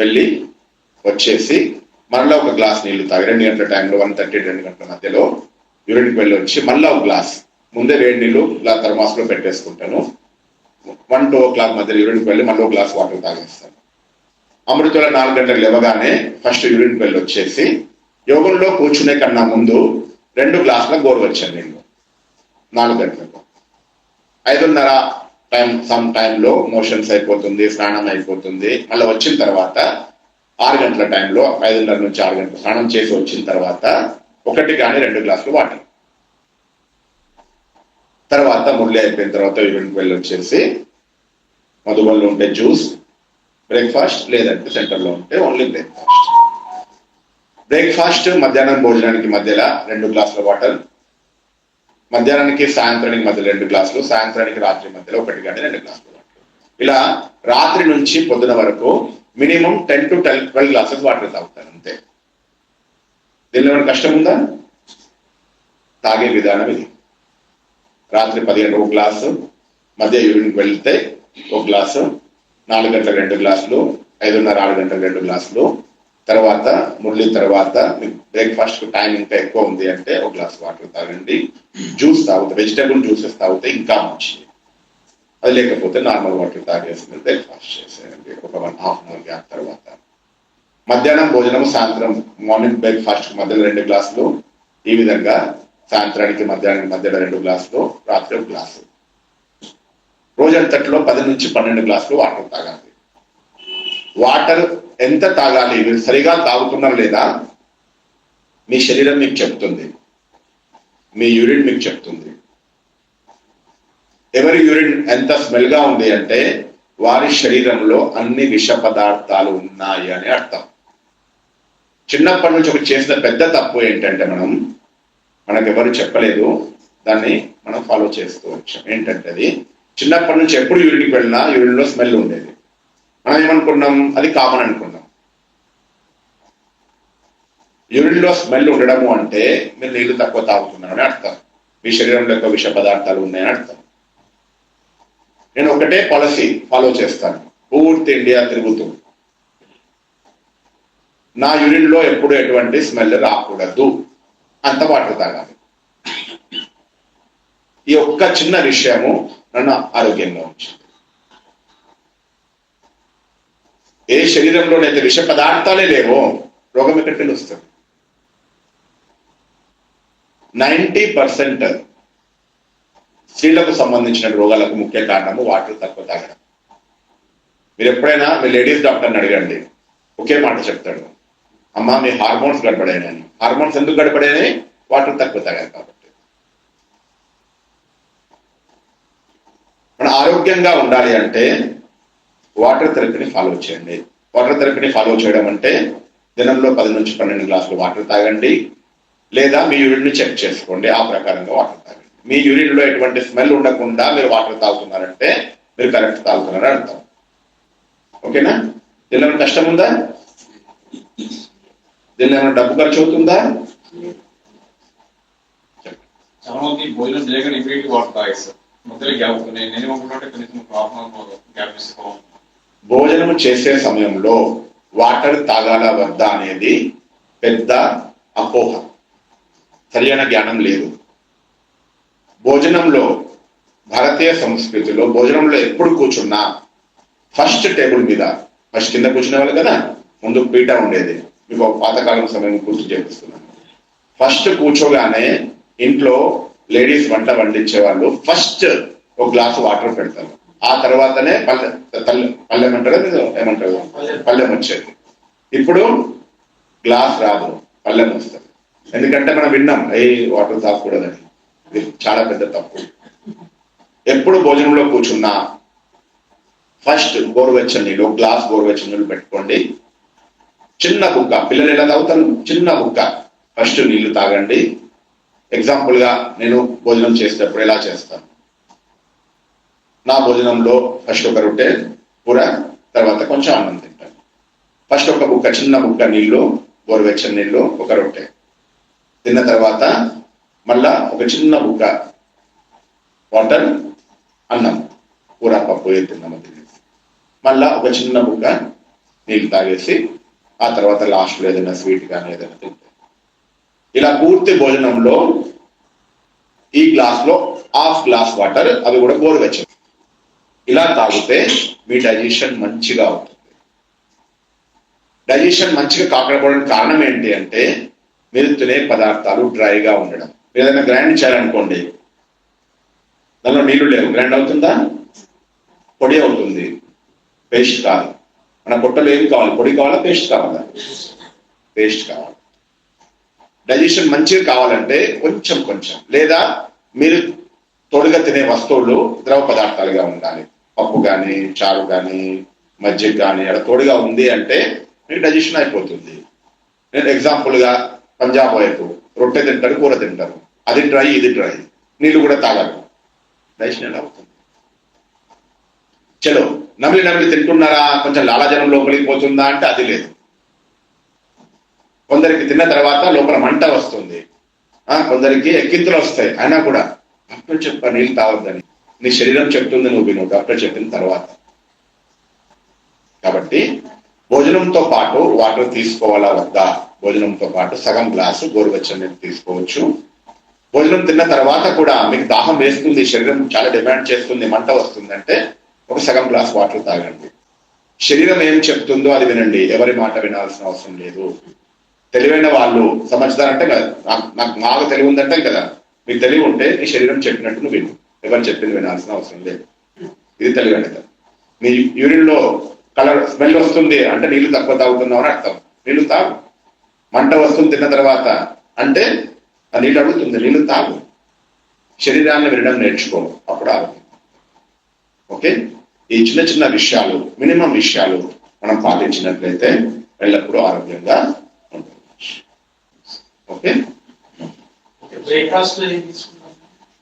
వెళ్ళి వచ్చేసి మళ్ళీ ఒక గ్లాస్ నీళ్లు తాగి 2 గంటల టైంలో 1:30, 2 గంటల మధ్యలో యూరిన్కి వెళ్ళి వచ్చి మళ్ళీ ఒక గ్లాస్, ముందే వేడి నీళ్ళు థర్మాస్లో పెట్టేసుకుంటాను. 1-2 o'clock మధ్యలో యూరిన్కి వెళ్ళి మళ్ళీ ఒక గ్లాస్ వాటర్ తాగేస్తాను. అమృతలో 4 గంటలకు లేవగానే ఫస్ట్ యూరిన్కి వెళ్ళి వచ్చేసి యోగంలో కూర్చునే కన్నా ముందు 2 గ్లాసుల గోరువెచ్చని నీళ్ళు 4 గంటలకు. 5:30 సమ్ టైంలో మోషన్స్ అయిపోతుంది, స్నానం అయిపోతుంది. మళ్ళీ వచ్చిన తర్వాత 6 గంటల టైంలో 5:30 నుంచి 6 గంటలు స్నానం చేసి వచ్చిన తర్వాత 1 కానీ 2 గ్లాసులు వాటర్. తర్వాత మురళి అయిపోయిన తర్వాత యూరిన్కి వెళ్ళి వచ్చేసి మధుబన్లో ఉంటే జ్యూస్, బ్రేక్ఫాస్ట్, లేదంటే సెంటర్లో ఉంటే ఓన్లీ బ్రేక్ఫాస్ట్. బ్రేక్ఫాస్ట్ మధ్యాహ్నం భోజనానికి మధ్యలో 2 గ్లాసుల వాటర్, మధ్యాహ్నానికి సాయంత్రానికి మధ్యలో 2 గ్లాసులు, సాయంత్రానికి రాత్రి మధ్యలో 1 కానీ 2 గ్లాసుల వాటర్. ఇలా రాత్రి నుంచి పొద్దున వరకు మినిమం 10 to 12 గ్లాసెస్ వాటర్ తాగుతారు అంతే. దీనిలో ఏమైనా కష్టం ఉందా? తాగే విధానం ఇది. రాత్రి 10 గంటలకు 1 గ్లాసు, మధ్య యూరిన్కి వెళ్తే 1 గ్లాసు, 4 గంటలకు 2 గ్లాసులు, 5:30, 6 గంటలకు 2 గ్లాసులు. తర్వాత మురళి తర్వాత బ్రేక్ఫాస్ట్ టైం ఇంకా ఎక్కువ ఉంది అంటే 1 గ్లాస్ వాటర్ తాగండి. జ్యూస్ తాగుతాయి, వెజిటేబుల్ జ్యూసెస్ తాగితే ఇంకా మంచిది. అది లేకపోతే నార్మల్ వాటర్ తాగేస్తుంది, బ్రేక్ఫాస్ట్ చేసేయండి ఒక 1.5 hour గ్యాప్ తర్వాత. మధ్యాహ్నం భోజనం, సాయంత్రం మార్నింగ్ బ్రేక్ఫాస్ట్ మధ్యలో 2 గ్లాసులు, ఈ విధంగా సాయంత్రానికి మధ్యాహ్నానికి మధ్యలో 2 గ్లాసులు, రాత్రి 1 గ్లాసు. రోజంతట్లో 10 నుంచి 12 గ్లాసులు వాటర్ తాగాలి. వాటర్ ఎంత తాగాలి, మీరు సరిగా తాగుతున్నారు లేదా మీ శరీరం మీకు చెప్తుంది, మీ యూరిన్ మీకు చెప్తుంది. ఎవరి యూరిన్ ఎంత స్మెల్ గా ఉంది అంటే వారి శరీరంలో అన్ని విష పదార్థాలు ఉన్నాయి అని అర్థం. చిన్నప్పటి నుంచి ఒకటి చేసిన పెద్ద తప్పు ఏంటంటే మనకెవరు చెప్పలేదు, దాన్ని మనం ఫాలో చేస్తూ వచ్చాం. ఏంటంటే అది చిన్నప్పటి నుంచి ఎప్పుడు యూరిన్కి వెళ్ళినా యూరిన్లో స్మెల్ ఉండేది. మనం ఏమనుకున్నాం, అది కామన్ అనుకున్నాం. యూరిన్లో స్మెల్ ఉండడము అంటే మీరు నీళ్లు తక్కువ తాగుతున్నారని అర్థం, మీ శరీరంలో ఎక్కువ విష పదార్థాలు ఉన్నాయని అర్థం. నేను ఒకటే పాలసీ ఫాలో చేస్తాను పూర్తి ఇండియా తిరుగుతూ. నా యూరిన్లో ఎప్పుడు ఎటువంటి స్మెల్ రాకూడదు, అంత వాటర్ తాగాలి. ఈ ఒక్క చిన్న విషయము నన్ను ఆరోగ్యంగా ఉంచింది. ఏ శరీరంలోనైతే విష పదార్థాలే లేవో రోగం ఎక్కడికి వస్తుంది. 90% స్త్రీలకు సంబంధించిన రోగాలకు ముఖ్య కారణము వాటర్ తక్కువ తాగడం. మీరు ఎప్పుడైనా మీ లేడీస్ డాక్టర్ని అడగండి, ఒకే మాట చెప్తాడు, అమ్మా మీ హార్మోన్స్ గడపడాయని. హార్మోన్స్ ఎందుకు గడపడాయని? వాటర్ తక్కువ తాగాలి కాబట్టి. మనం ఆరోగ్యంగా ఉండాలి అంటే వాటర్ థెరపీని ఫాలో చేయండి. వాటర్ థెరపీని ఫాలో చేయడం అంటే దినంలో 10 నుంచి 12 గ్లాసులు వాటర్ తాగండి, లేదా మీ యూరిన్ చెక్ చేసుకోండి, ఆ ప్రకారంగా వాటర్ తాగండి. మీ యూరిన్లో ఎటువంటి స్మెల్ ఉండకుండా మీరు వాటర్ తాగుతున్నారంటే మీరు కరెక్ట్ తాగుతున్నారని అర్థం. ఓకేనా? దీనిలో ఏమైనా కష్టం ఉందా? దీనిలో ఏమైనా డబ్బు ఖర్చు అవుతుందా? చాలా మంది భోజనం చేయగానే ఇమీడియట్ వాటర్ తాగేస్తారు, మధ్యలో గ్యాప్ ఉంటుంది. నేను ఏమనుకుంటే కనీసం గ్యాప్ తీసుకోవాలి. భోజనం చేసే సమయంలో వాటర్ తాగాల వద్దా అనేది పెద్ద అపోహ, సరైన జ్ఞానం లేదు. భోజనంలో, భారతీయ సంస్కృతిలో భోజనంలో ఎప్పుడు కూర్చున్నా ఫస్ట్ టేబుల్ మీద, ఫస్ట్ కింద కూర్చునేవాళ్ళు కదా, ముందు పీట ఉండేది. మీకు పాతకాలం సమయం గుర్తు చేపిస్తున్నాను. ఫస్ట్ కూర్చోగానే ఇంట్లో లేడీస్ వంట వండించే వాళ్ళు ఫస్ట్ ఒక గ్లాసు వాటర్ పెడతారు, ఆ తర్వాతనే పళ్ళెం అంటారు, ఏమంటారు, పళ్ళెం వచ్చేది. ఇప్పుడు గ్లాస్ రాదు, పళ్ళెం వస్తుంది. ఎందుకంటే మనం విన్నాం ఏ వాటర్ తాగకూడదని. ఇది చాలా పెద్ద తప్పు. ఎప్పుడు భోజనంలో కూర్చున్నా ఫస్ట్ గోరువెచ్చని నీళ్ళు, ఒక గ్లాస్ గోరువెచ్చని నీళ్ళు పెట్టుకోండి. చిన్న బుక్క, పిల్లలు ఎలా తాగుతారు, చిన్న బుక్క ఫస్ట్ నీళ్లు తాగండి. ఎగ్జాంపుల్ గా నేను భోజనం చేసేటప్పుడు ఎలా చేస్తాను, నా భోజనంలో ఫస్ట్ ఒక రొట్టె కూర, తర్వాత కొంచెం అన్నం తింటాను. ఫస్ట్ ఒక బుక్క, చిన్న బుక్క నీళ్లు, గోరువెచ్చని నీళ్లు, ఒక రొట్టె. తిన్న తర్వాత మళ్ళా ఒక చిన్న బుక్క వాటర్, అన్నం, కూర పప్పు ఏది తిన్నామో తినేసి మళ్ళా ఒక చిన్న బుక్క నీళ్ళు తాగేసి ఆ తర్వాత లాస్ట్లో ఏదైనా స్వీట్ కానీ ఏదైనా తింటాం. ఇలా పూర్తి భోజనంలో ఈ గ్లాస్లో హాఫ్ గ్లాస్ వాటర్, అవి కూడా గోరువెచ్చని. ఇలా తాగితే మీ డైజెషన్ మంచిగా అవుతుంది. డైజెషన్ మంచిగా కాకపోవడానికి కారణం ఏంటి అంటే మీరు తినే పదార్థాలు డ్రైగా ఉండడం. ఏదైనా గ్రైండ్ చేయాలనుకోండి, దానిలో నీళ్లు లేవు, గ్రైండ్ అవుతుందా? పొడి అవుతుంది, పేస్ట్ కాదు. మన పొట్టలో ఏం కావాలి? పొడి కావాలా, పేస్ట్ కావాలా? పేస్ట్ కావాలి. డైజెషన్ మంచిగా కావాలంటే కొంచెం కొంచెం, లేదా మీరు తోడుగా తినే వస్తువులు ద్రవ పదార్థాలుగా ఉండాలి. పప్పు కానీ, చారు కానీ, మజ్జిగ కానీ అలా తోడుగా ఉంది అంటే మీకు డైజెషన్ అయిపోతుంది. నేను ఎగ్జాంపుల్గా పంజాబ్ వైపు రొట్టె తింటారు, కూర తింటారు, అది డ్రై, ఇది డ్రై, నీళ్ళు కూడా తాగరు, డైజెషన్ ఎలా అవుతుంది? చలో నమిలి నమిలి తింటున్నారా, కొంచెం లాలాజలం లోపలికి పోతుందా అంటే అది లేదు. కొందరికి తిన్న తర్వాత లోపల మంట వస్తుంది, కొందరికి ఎక్కింతులు వస్తాయి, అయినా కూడా డాక్టర్ చెప్ప నీళ్ళు తాగొద్దని. నీ శరీరం చెప్తుంది, నువ్వు విను డాక్టర్ చెప్పిన తర్వాత. కాబట్టి భోజనంతో పాటు వాటర్ తీసుకోవాలా వద్దా? భోజనంతో పాటు సగం గ్లాసు గోరువెచ్చని నీళ్ళు తీసుకోవచ్చు. భోజనం తిన్న తర్వాత కూడా మీకు దాహం వేస్తుంది, శరీరం చాలా డిమాండ్ చేస్తుంది, మంట వస్తుంది అంటే ఒక సగం గ్లాస్ వాటర్ తాగండి. శరీరం ఏం చెప్తుందో అది వినండి, ఎవరి మాట వినాల్సిన అవసరం లేదు. తెలివైన వాళ్ళు, సమజ్దార్ అంటే కదా, నాకు తెలివి ఉందంటే కదా, మీకు తెలివి ఉంటే నీ శరీరం చెప్పినట్టు నువ్వు విను, ఎవరు చెప్పింది వినాల్సిన అవసరం లేదు. ఇది తెలివైనది. మీ యూరిన్లో కలర్ స్మెల్ వస్తుంది అంటే నీళ్లు తక్కువ తాగుతున్నావు అని అర్థం. నీళ్లు తాగు. మంట వస్తుంది తిన్న తర్వాత అంటే ఆ నీళ్ళు అడుగుతుంది, నీళ్లు తాగు. శరీరాన్ని వినడం నేర్చుకో, అప్పుడు ఆరోగ్యం. ఓకే, ఈ చిన్న చిన్న విషయాలు, మినిమం విషయాలు మనం పాటించినట్లయితే ఎల్లప్పుడూ ఆరోగ్యంగా ఉంటుంది. ఓకే,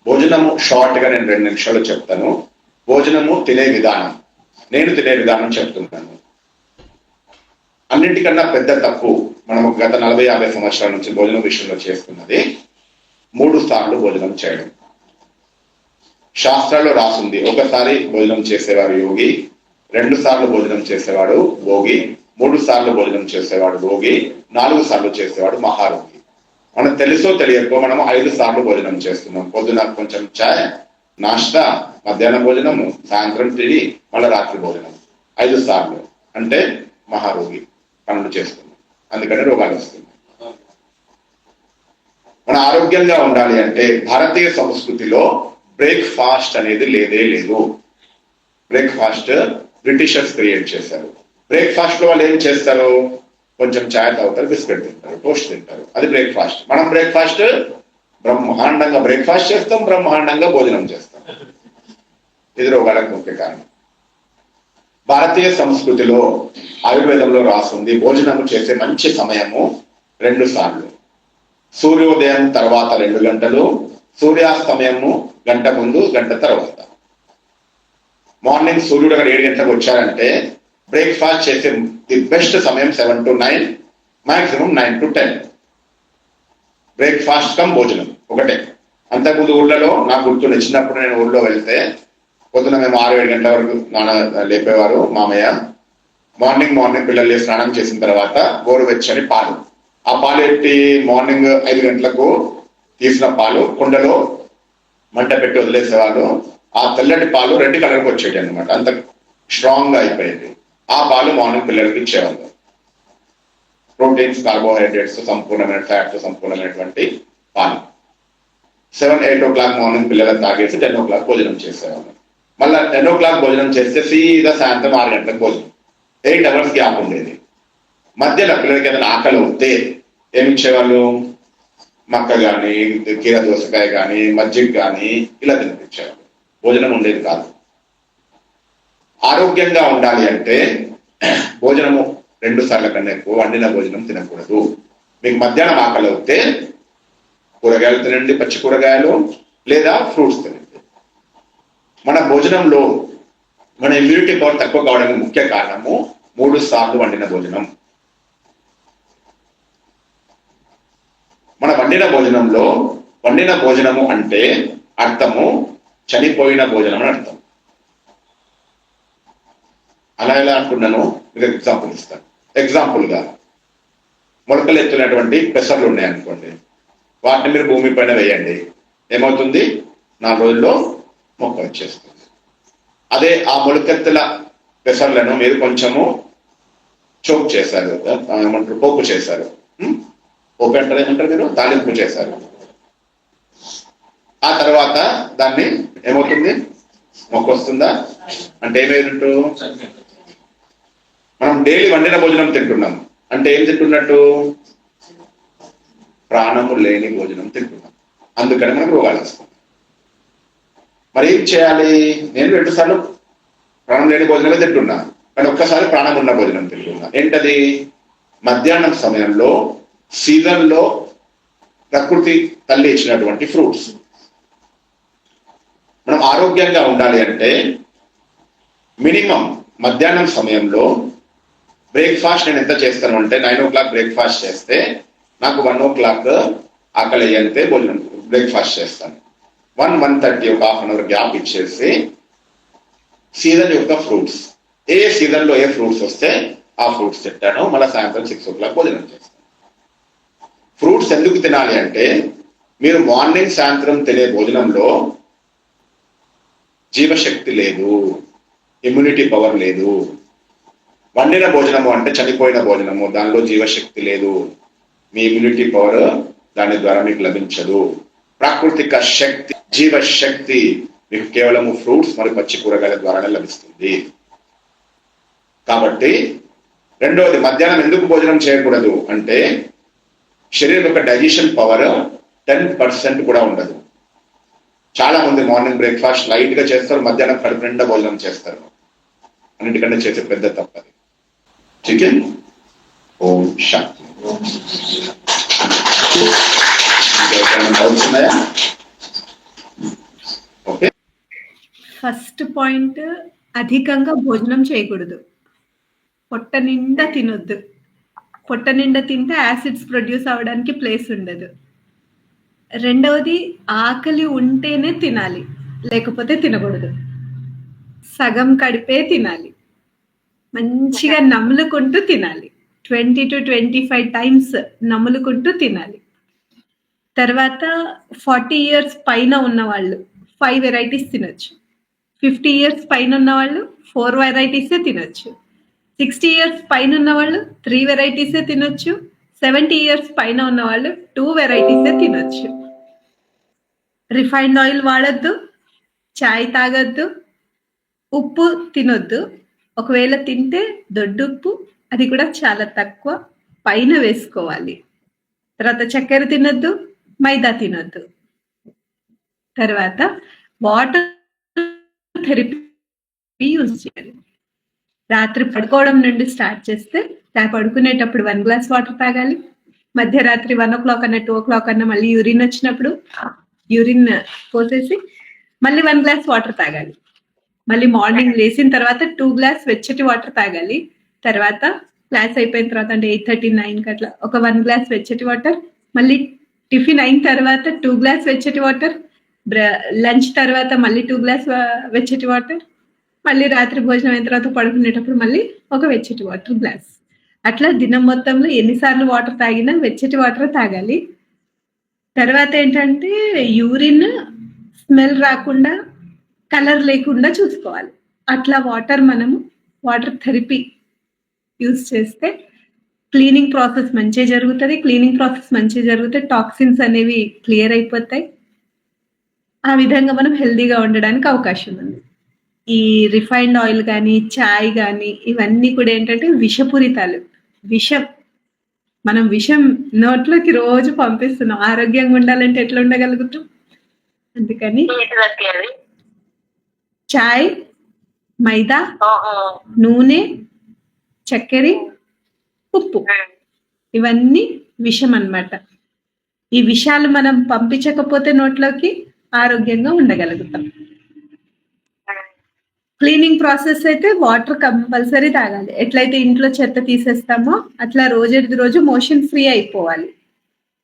భోజనము షార్ట్ గా నేను 2 నిమిషాలు చెప్తాను. భోజనము తినే విధానం, నేను తినే విధానం చెప్తున్నాను. అన్నింటికన్నా పెద్ద తప్పు మనము గత 40-50 సంవత్సరాల నుంచి భోజనం విషయంలో చేస్తున్నది 3 సార్లు భోజనం చేయడం. శాస్త్రాల్లో రాసింది, ఒకసారి భోజనం చేసేవాడు యోగి, 2 సార్లు భోజనం చేసేవాడు భోగి, 3 సార్లు భోజనం చేసేవాడు భోగి, 4 సార్లు చేసేవాడు మహారోగి. మనకు తెలుసో తెలియకో మనము 5 సార్లు భోజనం చేస్తున్నాం. పొద్దున కొంచెం చాయ్, నాష్టా, మధ్యాహ్నం భోజనము, సాయంత్రం తిని మళ్ళీ రాత్రి భోజనం, 5 సార్లు అంటే మహారోగి పనులు చేస్తున్నాం. అందుకని రోగాలు వస్తున్నాయి. మన ఆరోగ్యంగా ఉండాలి అంటే భారతీయ సంస్కృతిలో బ్రేక్ఫాస్ట్ అనేది లేదే లేదు. బ్రేక్ఫాస్ట్ బ్రిటిషర్స్ క్రియేట్ చేశారు. బ్రేక్ఫాస్ట్ లో వాళ్ళు ఏం చేస్తారు? కొంచెం చాయ్ తాగుతారు, బిస్కెట్ తింటారు, టోస్ట్ తింటారు, అది బ్రేక్ఫాస్ట్. మనం బ్రేక్ఫాస్ట్ బ్రహ్మాండంగా బ్రేక్ఫాస్ట్ చేస్తాం, బ్రహ్మాండంగా భోజనం చేస్తాం. ఇది రోగాలకు ముఖ్య కారణం. భారతీయ సంస్కృతిలో ఆయుర్వేదంలో రాస్తుంది, భోజనం చేసే మంచి సమయము 2 సార్లు. సూర్యోదయం తర్వాత 2 గంటలు, సూర్యాస్తమయము గంట ముందు, గంట తర్వాత. మార్నింగ్ సూర్యుడు అక్కడ 7 గంటలకు వచ్చారంటే బ్రేక్ఫాస్ట్ చేసే ది బెస్ట్ సమయం 7 to 9, maximum 9 to 10. Breakfast come భోజనం ఒకటే. అంతకుముందు ఊళ్ళలో నాకు గుర్తుండే, చిన్నప్పుడు నేను ఊళ్ళో వెళ్తే పొద్దున మేము 6-7 గంటల వరకు నాన్న లేపేవారు మామయ్య. మార్నింగ్ పిల్లలు స్నానం చేసిన తర్వాత గోరువెచ్చని పాలు, ఆ పాలు ఎట్టి మార్నింగ్ 5 గంటలకు తీసిన పాలు కుండలో మంట పెట్టి వదిలేసేవాళ్ళు. ఆ తెల్లటి పాలు రెడ్ కలర్కి వచ్చేటి అనమాట, అంత స్ట్రాంగ్ గా అయిపోయింది. ఆ పాలు మార్నింగ్ పిల్లలకి ఇచ్చేవాళ్ళు. ప్రోటీన్స్, కార్బోహైడ్రేట్స్, సంపూర్ణమైన ఫ్యాట్స్, సంపూర్ణమైనటువంటి పాలు. 7-8 o'clock మార్నింగ్ పిల్లలకు తాగేసి 10 o'clock భోజనం చేసేవాళ్ళు. మళ్ళీ 10 o'clock భోజనం చేస్తే సీదా సాయంత్రం 6 గంటలకు భోజనం. 8 hours గ్యాప్ ఉండేది. మధ్యలో పిల్లలకి ఏదైనా ఆకలి వస్తే ఏమి ఇచ్చేవాళ్ళు? మక్క కానీ, కీర దోసకాయ కానీ, మజ్జిగ కానీ ఇలా తినిపించేవాళ్ళు. భోజనం ఉండేది కాదు. ఆరోగ్యంగా ఉండాలి అంటే భోజనము 2 సార్ల కన్నా ఎక్కువ వండిన భోజనం తినకూడదు. మీకు మధ్యాహ్నం ఆకలి వస్తే కూరగాయలు తినండి, పచ్చి కూరగాయలు, లేదా ఫ్రూట్స్ తినండి. మన భోజనంలో మన ఇమ్యూనిటీ పవర్ తక్కువ కావడానికి ముఖ్య కారణము 3 సార్లు వండిన భోజనం. మన వండిన భోజనము అంటే అర్థము చనిపోయిన భోజనం అని అర్థం. అలా ఎలా అంటున్నాను మీకు ఎగ్జాంపుల్ ఇస్తాను. ఎగ్జాంపుల్గా మొలకలు ఎత్తున్నటువంటి పెసర్లు ఉన్నాయనుకోండి, వాటిని మీరు భూమి పైన వేయండి, ఏమవుతుంది? 4 రోజుల్లో మొక్క వచ్చేస్తుంది. అదే ఆ మొలకెత్తుల పెసర్లను మీరు కొంచెము చోక్ చేశారు, ఏమంటారు, పోపు చేశారు, పోపు ఏమంటారు మీరు, తాలింపు చేశారు. ఆ తర్వాత దాన్ని ఏమవుతుంది? మొక్క వస్తుందా? అంటే ఏమైనట్టు? మనం డైలీ వండిన భోజనం తింటున్నాం అంటే ఏం తింటున్నట్టు? ప్రాణము లేని భోజనం తింటున్నాం. అందుకని మనకు రోగాలు వస్తాయి. మరి ఏం చేయాలి? నేను 2 సార్లు ప్రాణం లేని భోజనమే తింటున్నా, కానీ ఒక్కసారి ప్రాణం ఉన్న భోజనం తింటున్నా. ఏంటది? మధ్యాహ్నం సమయంలో సీజన్లో ప్రకృతి తల్లి ఇచ్చినటువంటి ఫ్రూట్స్. మనం ఆరోగ్యంగా ఉండాలి అంటే మినిమం మధ్యాహ్నం సమయంలో బ్రేక్ఫాస్ట్ నేను ఎంత చేస్తాను అంటే 9 o'clock బ్రేక్ఫాస్ట్ చేస్తే నాకు 1 o'clock ఆకలి అయ్యంతే భోజనం బ్రేక్ఫాస్ట్ చేస్తాను. 1-1:30 ఒక హాఫ్ అన్ అవర్ గ్యాప్ ఇచ్చేసి సీజన్ యొక్క ఫ్రూట్స్, ఏ సీజన్లో ఏ ఫ్రూట్స్ వస్తే ఆ ఫ్రూట్స్ తింటాను. మళ్ళీ సాయంత్రం 6 o'clock భోజనం చేస్తాను. ఫ్రూట్స్ ఎందుకు తినాలి అంటే మీరు మార్నింగ్ సాయంత్రం తినే భోజనంలో జీవశక్తి లేదు, ఇమ్యూనిటీ పవర్ లేదు. వండిన భోజనము అంటే చనిపోయిన భోజనము, దానిలో జీవశక్తి లేదు, మీ ఇమ్యూనిటీ పవర్ దాని ద్వారా మీకు లభించదు. ప్రాకృతిక శక్తి, జీవశక్తి మీకు కేవలము ఫ్రూట్స్ మరియు పచ్చి కూరగాయల ద్వారానే లభిస్తుంది. కాబట్టి రెండవది, మధ్యాహ్నం ఎందుకు భోజనం చేయకూడదు అంటే శరీరం యొక్క డైజెషన్ పవర్ 10% కూడా ఉండదు. చాలా మంది మార్నింగ్ బ్రేక్ఫాస్ట్ లైట్ గా చేస్తారు, మధ్యాహ్నం కడుపు నిండా భోజనం చేస్తారు. అన్నిటికంటే చేసే పెద్ద తప్పది. చికెన్ ఓం శాంతి. ఓకే, ఫస్ట్ పాయింట్, అధికంగా భోజనం చేయకూడదు. పొట్ట నిండా తినొద్దు. పొట్ట నిండా తింటే యాసిడ్స్ ప్రొడ్యూస్ అవ్వడానికి ప్లేస్ ఉండదు. రెండవది, ఆకలి ఉంటేనే తినాలి, లేకపోతే తినకూడదు. సగం కడిపే తినాలి, మంచిగా నములుకుంటూ తినాలి. 20 to 25 times నములుకుంటూ తినాలి. తర్వాత 40 years పైన ఉన్న వాళ్ళు 5 varieties తినొచ్చు. 50 years పైన ఉన్న వాళ్ళు 4 varieties తినొచ్చు. 60 years పైన ఉన్న వాళ్ళు 3 varieties తినొచ్చు. 70 years పైన ఉన్న వాళ్ళు 2 varieties తినొచ్చు. రిఫైన్డ్ ఆయిల్ వాడద్దు, చాయ్ తాగొద్దు, ఉప్పు తినొద్దు. ఒకవేళ తింటే దొడ్డుప్పు, అది కూడా చాలా తక్కువ, పైన వేసుకోవాలి. తర్వాత చక్కెర తినొద్దు, మైదా తినొద్దు. తర్వాత వాటర్ థెరపీ యూజ్ చేయాలి. రాత్రి పడుకోవడం నుండి స్టార్ట్ చేస్తే పడుకునేటప్పుడు 1 glass వాటర్ తాగాలి. మధ్యరాత్రి 1 o'clock అన్న 2 o'clock అన్న మళ్ళీ యూరిన్ వచ్చినప్పుడు యూరిన్ పోసేసి మళ్ళీ 1 glass వాటర్ తాగాలి. మళ్ళీ మార్నింగ్ లేచిన తర్వాత 2 glass వెచ్చటి వాటర్ తాగాలి. తర్వాత క్లాస్ అయిపోయిన తర్వాత అంటే 8:30, 9 అట్లా ఒక 1 glass వెచ్చటి వాటర్. మళ్ళీ టిఫిన్ అయిన తర్వాత 2 glass వెచ్చటి వాటర్. లంచ్ తర్వాత మళ్ళీ 2 glass వెచ్చటి వాటర్. మళ్ళీ రాత్రి భోజనం అయిన తర్వాత పడుకునేటప్పుడు మళ్ళీ ఒక వెచ్చటి వాటర్ గ్లాస్. అట్లా దినం మొత్తంలో ఎన్నిసార్లు వాటర్ తాగినా వెచ్చటి వాటర్ తాగాలి. తర్వాత ఏంటంటే యూరిన్ స్మెల్ రాకుండా, కలర్ లేకుండా చూసుకోవాలి. అట్లా వాటర్ థెరపీ యూజ్ చేస్తే క్లీనింగ్ ప్రాసెస్ మంచిగా జరుగుతుంది. టాక్సిన్స్ అనేవి క్లియర్ అయిపోతాయి. ఆ విధంగా మనం హెల్దీగా ఉండడానికి అవకాశం ఉంది. ఈ రిఫైన్డ్ ఆయిల్ కానీ, చాయ్ కానీ, ఇవన్నీ కూడా ఏంటంటే విషపూరితాలు. మనం విషం నోట్లోకి రోజు పంపిస్తున్నాం. ఆరోగ్యంగా ఉండాలంటే ఎట్లా ఉండగలుగుతాం? అందుకని చాయ్, మైదా, నూనె, చక్కెర, ఉప్పు, ఇవన్నీ విషం అన్నమాట. ఈ విషాలు మనం పంపించకపోతే నోట్లోకి ఆరోగ్యంగా ఉండగలుగుతాం. క్లీనింగ్ ప్రాసెస్ అయితే వాటర్ కంపల్సరీ తాగాలి. ఎట్లయితే ఇంట్లో చెత్త తీసేస్తామో అట్లా రోజు మోషన్ ఫ్రీ అయిపోవాలి.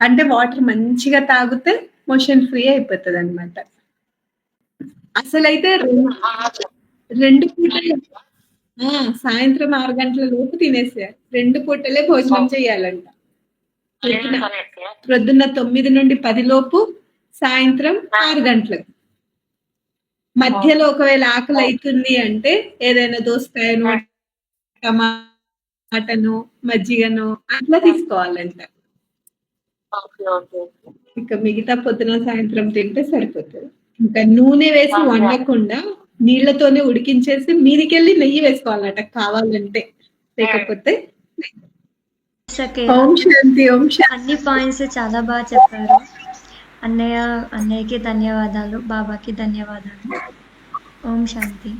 అంటే వాటర్ మంచిగా తాగితే మోషన్ ఫ్రీ అయిపోతుంది అనమాట. అసలైతే రెండు పూటలు సాయంత్రం 6 గంటల లోపు తినేసేయాలి. 2 పూటలే భోజనం చేయాలంట. ప్రొద్దున్న 9 నుండి 10 లోపు, సాయంత్రం 6 గంటలకు. మధ్యలో ఒకవేళ ఆకలి అవుతుంది అంటే ఏదైనా దోసకాయనో, టమాటనో, మజ్జిగనో అట్లా తీసుకోవాలంట. ఇక మిగతా పొద్దున సాయంత్రం తింటే సరిపోతుంది. ఇంకా నూనె వేసి వండకుండా నీళ్లతోనే ఉడికించేసి మీదికెళ్ళి నెయ్యి వేసుకోవాలట కావాలంటే, లేకపోతే ఓం శాంతి. ఓం శాంతి. అన్ని పాయింట్స్ చాలా బాగా చెప్పారు. అన్నయ్యకి ధన్యవాదాలు, బాబాకి ధన్యవాదాలు. ఓం శాంతి.